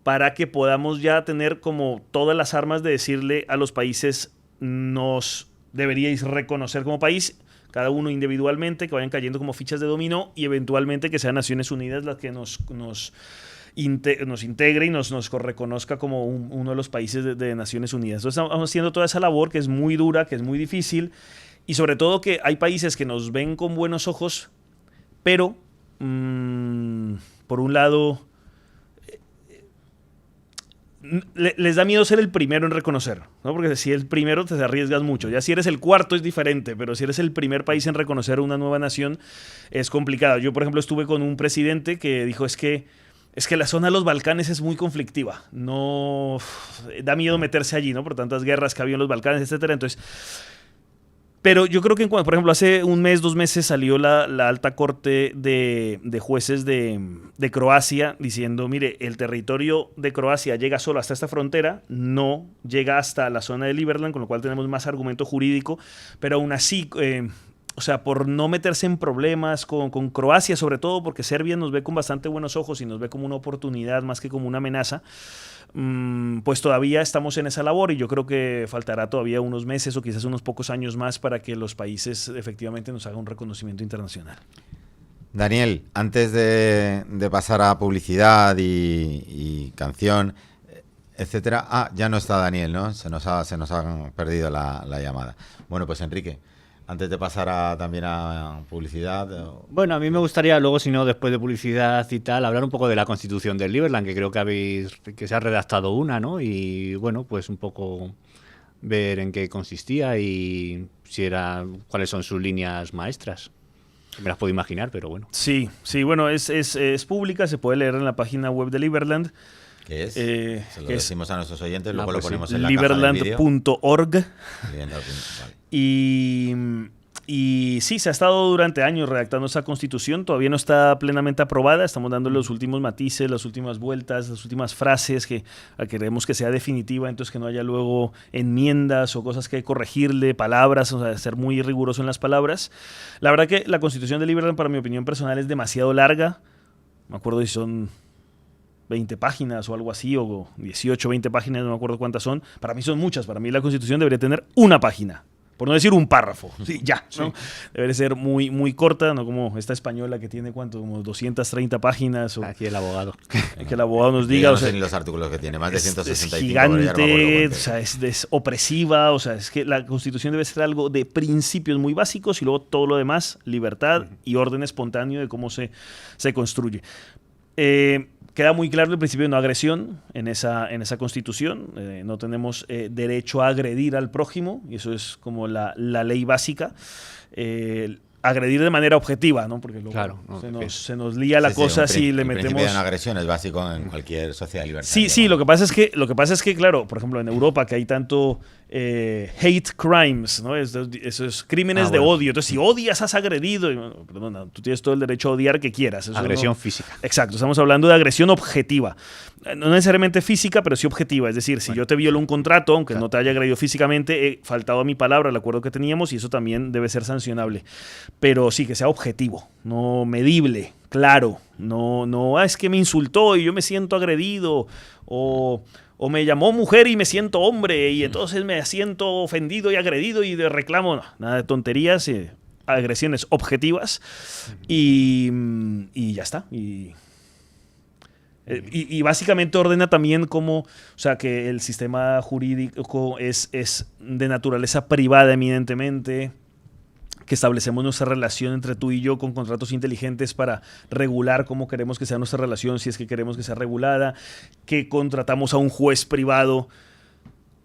para que podamos ya tener como todas las armas de decirle a los países: nos deberíais reconocer como país, cada uno individualmente, que vayan cayendo como fichas de dominó, y eventualmente que sean Naciones Unidas las que nos integre y nos reconozca como uno de los países de Naciones Unidas. Entonces estamos haciendo toda esa labor que es muy dura, que es muy difícil, y sobre todo que hay países que nos ven con buenos ojos, pero por un lado les da miedo ser el primero en reconocer, ¿no? Porque si el primero te arriesgas mucho. Ya si eres el cuarto es diferente, pero si eres el primer país en reconocer una nueva nación es complicado. Yo, por ejemplo, estuve con un presidente que dijo: es que la zona de los Balcanes es muy conflictiva, no da miedo meterse allí, ¿no? Por tantas guerras que había en los Balcanes, etcétera. Entonces, pero yo creo que, por ejemplo, hace un mes, 2 meses salió la alta corte de jueces de Croacia diciendo: mire, el territorio de Croacia llega solo hasta esta frontera, no llega hasta la zona de Liberland, con lo cual tenemos más argumento jurídico, pero aún así o sea, por no meterse en problemas con Croacia, sobre todo porque Serbia nos ve con bastante buenos ojos y nos ve como una oportunidad más que como una amenaza, pues todavía estamos en esa labor y yo creo que faltará todavía unos meses o quizás unos pocos años más para que los países efectivamente nos hagan un reconocimiento internacional. Daniel, antes de pasar a publicidad y canción, etcétera. Ya no está Daniel, ¿no? Se nos ha perdido la llamada. Bueno, pues Enrique, antes de pasar también a publicidad. Bueno, a mí me gustaría luego, si no, después de publicidad y tal, hablar un poco de la Constitución del Liberland, que creo que se ha redactado una, ¿no? Y bueno, pues un poco ver en qué consistía y cuáles son sus líneas maestras. Me las puedo imaginar, pero bueno. Sí, bueno, es pública, se puede leer en la página web de Liberland. ¿Qué es? Se lo decimos a nuestros oyentes, luego lo ponemos en la Liberland.org. Vale. Y sí, se ha estado durante años redactando esa constitución, todavía no está plenamente aprobada, estamos dando los últimos matices, las últimas vueltas, las últimas frases que queremos que sea definitiva, entonces que no haya luego enmiendas o cosas que corregirle, palabras, o sea, ser muy riguroso en las palabras. La verdad que la constitución de Liberland, para mi opinión personal, es demasiado larga, me acuerdo si son 20 páginas o algo así, o 18, 20 páginas, no me acuerdo cuántas son, para mí son muchas, para mí la constitución debería tener una página. Por no decir un párrafo, sí, ya, ¿no? Sí. Debe ser muy, muy corta, no como esta española que tiene, ¿cuánto? Como 230 páginas. Aquí el abogado. Que el abogado nos diga. No sé ni los artículos que tiene, más de 165. Es gigante, o sea, es opresiva, o sea, es que la Constitución debe ser algo de principios muy básicos y luego todo lo demás, libertad y orden espontáneo de cómo se construye. Queda muy claro el principio de no agresión en esa Constitución. No tenemos derecho a agredir al prójimo, y eso es como la ley básica. Agredir de manera objetiva, ¿no? Porque luego claro, se nos lía la cosa si le metemos... El principio de no agresión es básico en cualquier sociedad libertaria. Sí, lo que pasa es que, claro, por ejemplo, en Europa, que hay tanto hate crimes, ¿no? Esos crímenes de odio. Entonces, si odias, has agredido. Perdona, tú tienes todo el derecho a odiar que quieras. Eso agresión física. Exacto, estamos hablando de agresión objetiva. No necesariamente física, pero sí objetiva. Es decir, si yo te violo un contrato, aunque no te haya agredido físicamente, he faltado a mi palabra, al acuerdo que teníamos, y eso también debe ser sancionable. Pero sí, que sea objetivo, no medible, claro. No, es que me insultó y yo me siento agredido, o me llamó mujer y me siento hombre, y entonces me siento ofendido y agredido y de reclamo. No, nada de tonterías, agresiones objetivas, y ya está. Y básicamente ordena también o sea, que el sistema jurídico es de naturaleza privada eminentemente, que establecemos nuestra relación entre tú y yo con contratos inteligentes para regular cómo queremos que sea nuestra relación, si es que queremos que sea regulada, que contratamos a un juez privado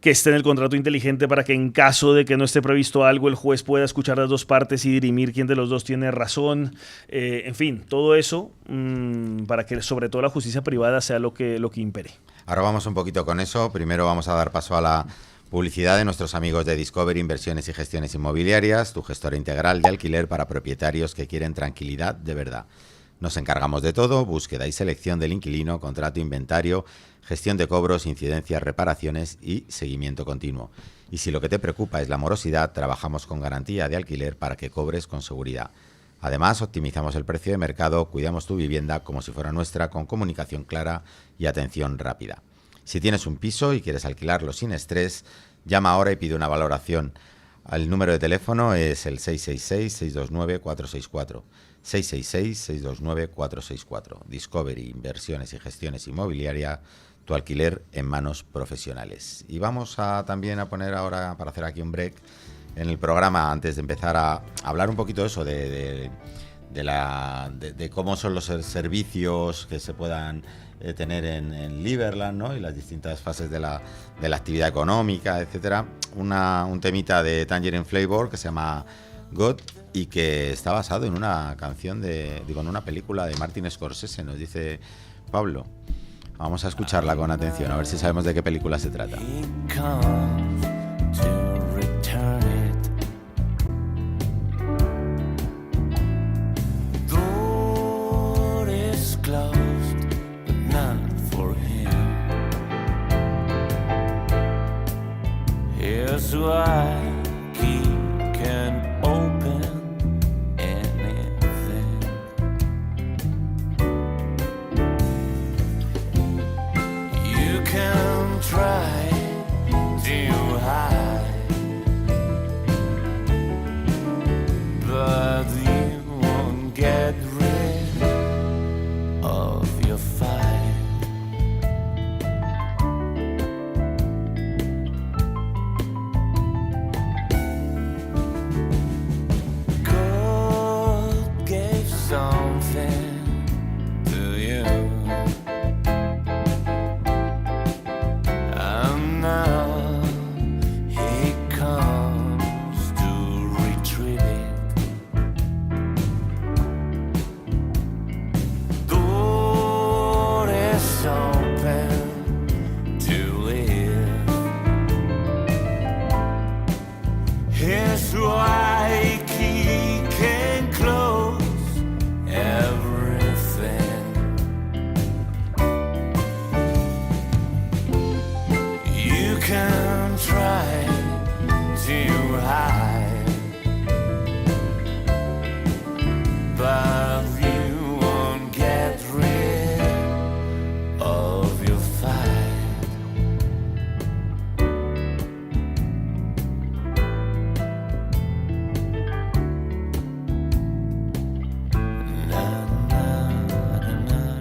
que esté en el contrato inteligente para que en caso de que no esté previsto algo, el juez pueda escuchar las dos partes y dirimir quién de los dos tiene razón. En fin, todo eso para que sobre todo la justicia privada sea lo que impere. Ahora vamos un poquito con eso. Primero vamos a dar paso a la publicidad de nuestros amigos de Discovery Inversiones y Gestiones Inmobiliarias, tu gestora integral de alquiler para propietarios que quieren tranquilidad de verdad. Nos encargamos de todo: búsqueda y selección del inquilino, contrato, inventario, gestión de cobros, incidencias, reparaciones y seguimiento continuo. Y si lo que te preocupa es la morosidad, trabajamos con garantía de alquiler para que cobres con seguridad. Además, optimizamos el precio de mercado, cuidamos tu vivienda como si fuera nuestra, con comunicación clara y atención rápida. Si tienes un piso y quieres alquilarlo sin estrés, llama ahora y pide una valoración. El número de teléfono es el 666-629-464. 666-629-464. Discovery Inversiones y Gestiones Inmobiliarias, tu alquiler en manos profesionales. Y vamos también a poner ahora, para hacer aquí un break en el programa, antes de empezar a hablar un poquito de eso, de cómo son los servicios que se puedan tener en Liberland, ¿no? Y las distintas fases de la actividad económica, etcétera. Un temita de Tangerine Flavor que se llama God y que está basado en una canción en una película de Martin Scorsese, nos dice Pablo. Vamos a escucharla con atención, a ver si sabemos de qué película se trata. Here's why he can open can try to hide, but you won't get rid of your fight.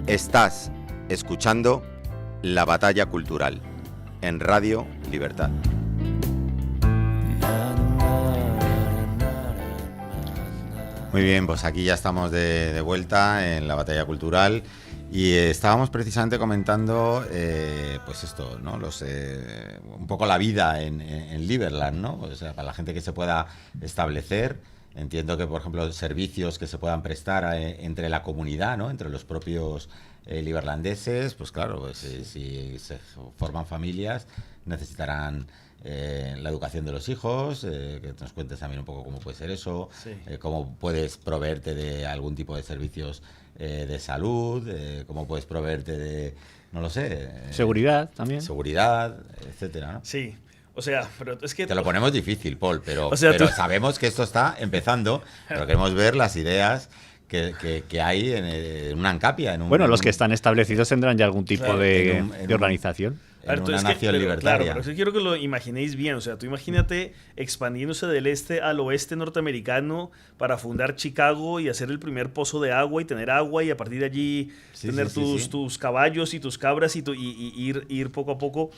Estás escuchando La Batalla Cultural en Radio Libertad. Muy bien, pues aquí ya estamos de vuelta en La Batalla Cultural y estábamos precisamente comentando pues esto, ¿no? Un poco la vida en Liberland, ¿no? O sea, para la gente que se pueda establecer. Entiendo que, por ejemplo, servicios que se puedan prestar entre la comunidad, ¿no? Entre los propios liberlandeses, pues claro, pues, si se forman familias, necesitarán la educación de los hijos, que nos cuentes también un poco cómo puede ser eso, sí. Cómo puedes proveerte de algún tipo de servicios de salud, cómo puedes proveerte de, no lo sé... seguridad también. Seguridad, etcétera, ¿no? Sí. O sea, pero es que... Te lo ponemos difícil, Paul, pero, o sea, pero sabemos que esto está empezando, pero queremos ver las ideas que hay en una ANCAPIA. Bueno, los que están establecidos tendrán ya algún tipo claro, de organización. En una nación libertaria. Claro, pero quiero que lo imaginéis bien. O sea, tú imagínate expandiéndose del este al oeste norteamericano para fundar Chicago y hacer el primer pozo de agua y tener agua y a partir de allí tener tus caballos y tus cabras y ir poco a poco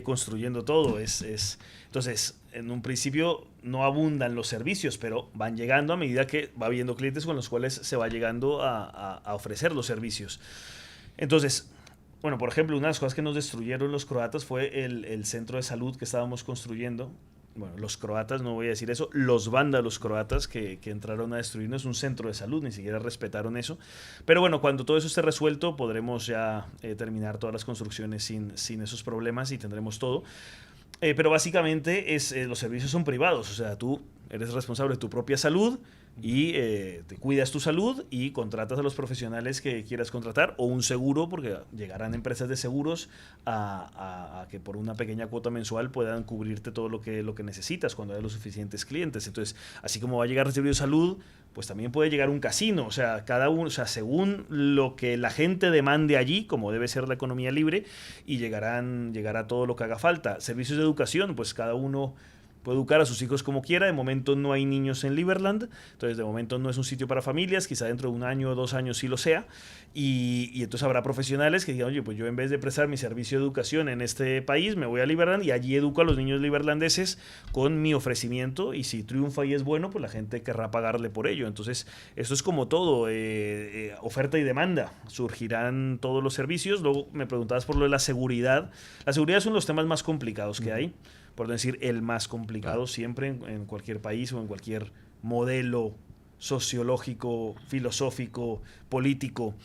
construyendo todo. Entonces, en un principio no abundan los servicios, pero van llegando a medida que va habiendo clientes con los cuales se va llegando a ofrecer los servicios. Entonces... Bueno, por ejemplo, una de las cosas que nos destruyeron los croatas fue el centro de salud que estábamos construyendo. Bueno, los croatas, no voy a decir eso, los vándalos croatas que entraron a destruirnos un centro de salud, ni siquiera respetaron eso. Pero bueno, cuando todo eso esté resuelto, podremos ya terminar todas las construcciones sin esos problemas y tendremos todo. Pero básicamente los servicios son privados, o sea, tú eres responsable de tu propia salud y te cuidas tu salud y contratas a los profesionales que quieras contratar o un seguro, porque llegarán empresas de seguros a que por una pequeña cuota mensual puedan cubrirte todo lo que necesitas cuando haya los suficientes clientes. Entonces, así como va a llegar el servicio de salud, pues también puede llegar un casino, o sea, cada uno, o sea, según lo que la gente demande allí, como debe ser la economía libre, y llegará todo lo que haga falta. Servicios de educación, pues cada uno puede educar a sus hijos como quiera. De momento no hay niños en Liberland, entonces de momento no es un sitio para familias, quizá dentro de 1 año o 2 años sí lo sea, y entonces habrá profesionales que digan, oye, pues yo en vez de prestar mi servicio de educación en este país, me voy a Liberland y allí educo a los niños liberlandeses con mi ofrecimiento, y si triunfa y es bueno, pues la gente querrá pagarle por ello. Entonces esto es como todo, oferta y demanda, surgirán todos los servicios. Luego me preguntabas por lo de la seguridad. La seguridad es uno de los temas más complicados que hay, por decir el más complicado siempre en cualquier país o en cualquier modelo sociológico, filosófico, político.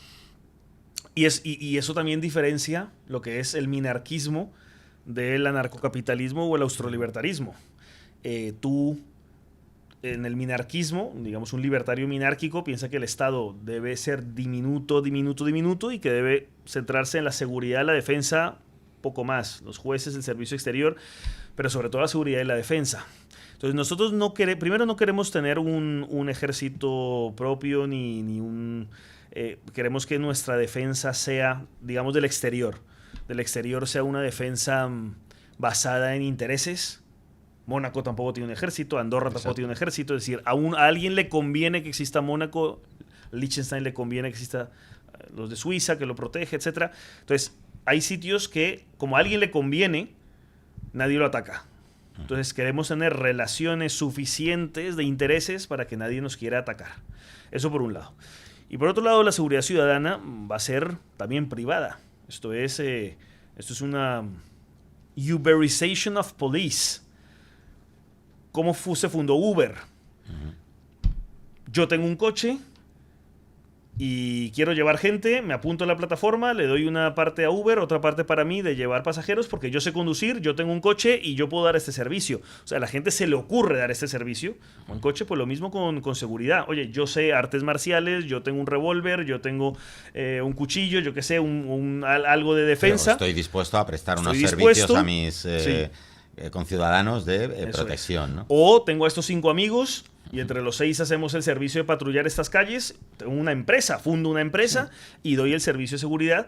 Y eso también diferencia lo que es el minarquismo del anarcocapitalismo o el austrolibertarismo. Tú, en el minarquismo, digamos un libertario minárquico, piensa que el Estado debe ser diminuto y que debe centrarse en la seguridad, la defensa, poco más, los jueces, el servicio exterior, pero sobre todo la seguridad y la defensa. Entonces nosotros primero no queremos tener un ejército propio queremos que nuestra defensa sea, digamos, del exterior. del exterior sea una defensa basada en intereses. Mónaco tampoco tiene un ejército, Andorra tampoco tiene un ejército, es decir, a alguien le conviene que exista Mónaco, Liechtenstein le conviene que exista los de Suiza, que lo protege, etc. Entonces, hay sitios que, como a alguien le conviene, nadie lo ataca. Entonces, queremos tener relaciones suficientes de intereses para que nadie nos quiera atacar. Eso por un lado. Y por otro lado, la seguridad ciudadana va a ser también privada. Esto es una Uberization of police. ¿Cómo se fundó Uber? Yo tengo un coche y quiero llevar gente, me apunto a la plataforma, le doy una parte a Uber, otra parte para mí de llevar pasajeros, porque yo sé conducir, yo tengo un coche y yo puedo dar este servicio. O sea, a la gente se le ocurre dar este servicio. Un coche, pues lo mismo con seguridad. Oye, yo sé artes marciales, yo tengo un revólver, yo tengo un cuchillo, yo qué sé, algo de defensa. Pero estoy dispuesto a prestar unos servicios a mis conciudadanos de protección, ¿no? O tengo a estos 5 amigos y entre los 6 hacemos el servicio de patrullar estas calles. Tengo una empresa, fundo una empresa y doy el servicio de seguridad.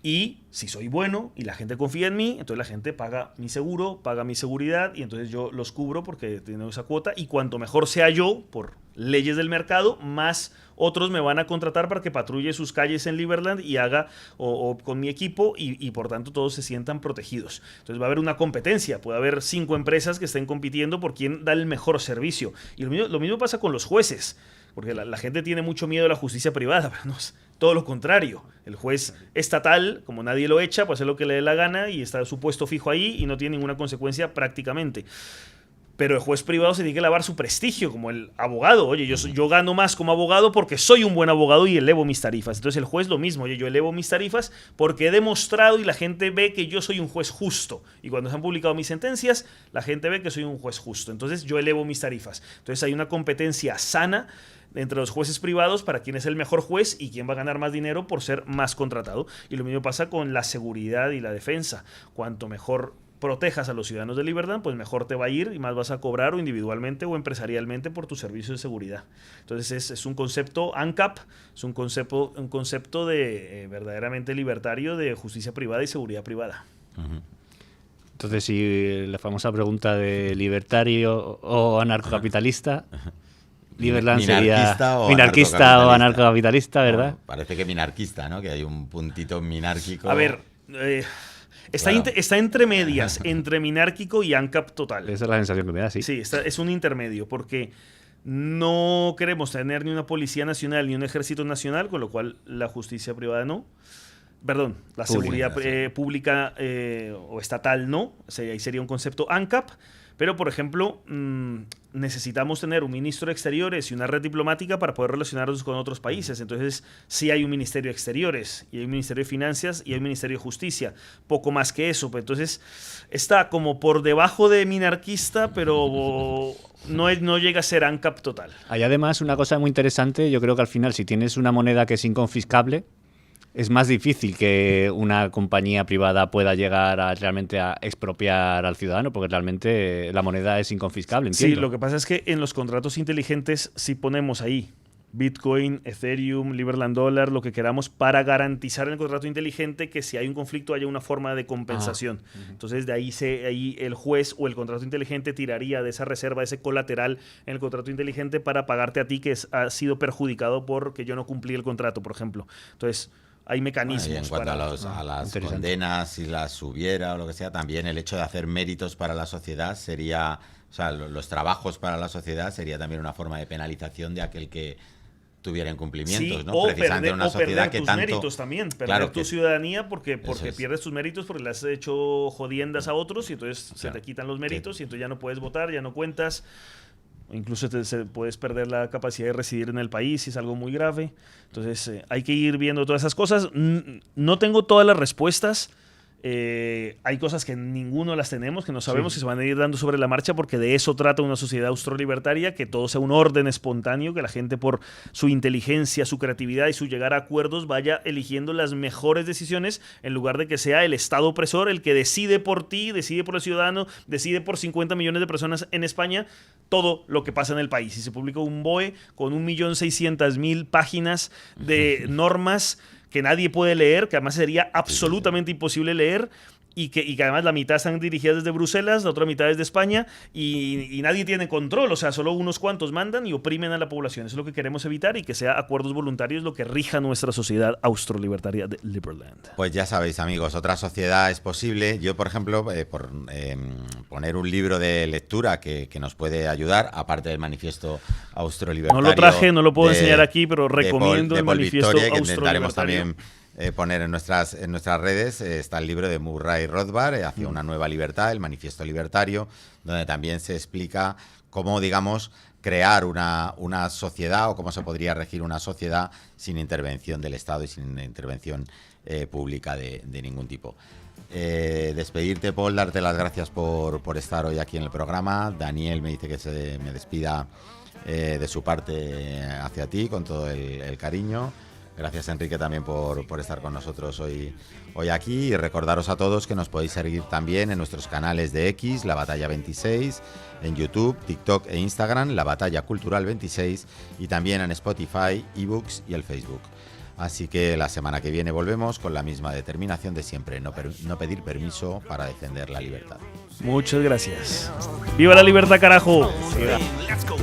Y si soy bueno y la gente confía en mí, entonces la gente paga mi seguro, paga mi seguridad y entonces yo los cubro porque tengo esa cuota. Y cuanto mejor sea yo, por leyes del mercado, más otros me van a contratar para que patrulle sus calles en Liberland y haga o con mi equipo y por tanto todos se sientan protegidos. Entonces va a haber una competencia, puede haber 5 empresas que estén compitiendo por quién da el mejor servicio. Y lo mismo pasa con los jueces, porque la gente tiene mucho miedo a la justicia privada, pero no es todo lo contrario. El juez estatal, como nadie lo echa, puede hacer lo que le dé la gana y está su puesto fijo ahí y no tiene ninguna consecuencia prácticamente. Pero el juez privado se tiene que lavar su prestigio como el abogado. Oye, yo gano más como abogado porque soy un buen abogado y elevo mis tarifas. Entonces el juez lo mismo. Oye, yo elevo mis tarifas porque he demostrado y la gente ve que yo soy un juez justo. Y cuando se han publicado mis sentencias, la gente ve que soy un juez justo. Entonces yo elevo mis tarifas. Entonces hay una competencia sana entre los jueces privados para quién es el mejor juez y quién va a ganar más dinero por ser más contratado. Y lo mismo pasa con la seguridad y la defensa. Cuanto mejor protejas a los ciudadanos de Liberland, pues mejor te va a ir y más vas a cobrar o individualmente o empresarialmente por tu servicio de seguridad. Entonces es un concepto ANCAP, es un concepto de verdaderamente libertario de justicia privada y seguridad privada. Entonces, si la famosa pregunta de libertario o anarcocapitalista, Liberland sería minarquista o anarcocapitalista, ¿verdad? Bueno, parece que minarquista, ¿no? Que hay un puntito minárquico. A ver, está entre medias, entre minárquico y ANCAP total. Esa es la sensación que me da, sí. Sí, es un intermedio, porque no queremos tener ni una policía nacional ni un ejército nacional, con lo cual la justicia privada no. Perdón, la seguridad pública o estatal no. Ahí sería un concepto ANCAP. Pero, por ejemplo, necesitamos tener un ministro de Exteriores y una red diplomática para poder relacionarnos con otros países. Entonces, sí hay un Ministerio de Exteriores, y hay un Ministerio de Finanzas, y hay un Ministerio de Justicia. Poco más que eso. Entonces, está como por debajo de minarquista, pero no llega a ser ANCAP total. Hay además una cosa muy interesante. Yo creo que al final, si tienes una moneda que es inconfiscable, es más difícil que una compañía privada pueda llegar realmente a expropiar al ciudadano, porque realmente la moneda es inconfiscable, entiendo. Sí, lo que pasa es que en los contratos inteligentes sí ponemos ahí Bitcoin, Ethereum, Liberland Dollar, lo que queramos, para garantizar en el contrato inteligente que si hay un conflicto haya una forma de compensación. Entonces, de ahí el juez o el contrato inteligente tiraría de esa reserva, de ese colateral en el contrato inteligente para pagarte a ti que has sido perjudicado porque yo no cumplí el contrato, por ejemplo. Entonces, hay mecanismos. Y en cuanto a las condenas, si las hubiera o lo que sea, también el hecho de hacer méritos para la sociedad sería, o sea, los trabajos para la sociedad sería también una forma de penalización de aquel que tuviera incumplimientos, sí, ¿no? Precisamente en una sociedad que tus tanto méritos también, perder claro, tu ciudadanía porque es. pierdes tus méritos porque le has hecho jodiendas a otros y entonces se te quitan los méritos y entonces ya no puedes votar, ya no cuentas. Incluso puedes perder la capacidad de residir en el país si es algo muy grave. Entonces hay que ir viendo todas esas cosas. No tengo todas las respuestas. Hay cosas que ninguno las tenemos, que no sabemos, que se van a ir dando sobre la marcha, porque de eso trata una sociedad austrolibertaria, que todo sea un orden espontáneo, que la gente por su inteligencia, su creatividad y su llegar a acuerdos vaya eligiendo las mejores decisiones en lugar de que sea el Estado opresor el que decide por ti, decide por el ciudadano, decide por 50 millones de personas en España todo lo que pasa en el país. Y se publica un BOE con 1.600.000 páginas de normas que nadie puede leer, que además sería absolutamente imposible leer, y que además la mitad están dirigidas desde Bruselas, la otra mitad desde España, y nadie tiene control, o sea, solo unos cuantos mandan y oprimen a la población. Eso es lo que queremos evitar, y que sea acuerdos voluntarios lo que rija nuestra sociedad austrolibertaria de Liberland. Pues ya sabéis, amigos, otra sociedad es posible. Yo, por ejemplo, por poner un libro de lectura que nos puede ayudar, aparte del manifiesto austrolibertario. No lo traje, no lo puedo enseñar aquí, pero recomiendo el manifiesto Victoria, que austrolibertario. intentaremos también poner en nuestras redes. Está el libro de Murray Rothbard, Hacia una nueva libertad, el manifiesto libertario, donde también se explica cómo, digamos, crear una sociedad, o cómo se podría regir una sociedad sin intervención del Estado y sin intervención pública de ningún tipo. Despedirte, Paul, darte las gracias por estar hoy aquí en el programa. Daniel me dice que me despida de su parte hacia ti con todo el cariño. Gracias, Enrique, también por estar con nosotros hoy aquí, y recordaros a todos que nos podéis seguir también en nuestros canales de X, La Batalla 26, en YouTube, TikTok e Instagram, La Batalla Cultural 26, y también en Spotify, eBooks y el Facebook. Así que la semana que viene volvemos con la misma determinación de siempre, no pedir permiso para defender la libertad. Muchas gracias. ¡Viva la libertad, carajo! Let's go.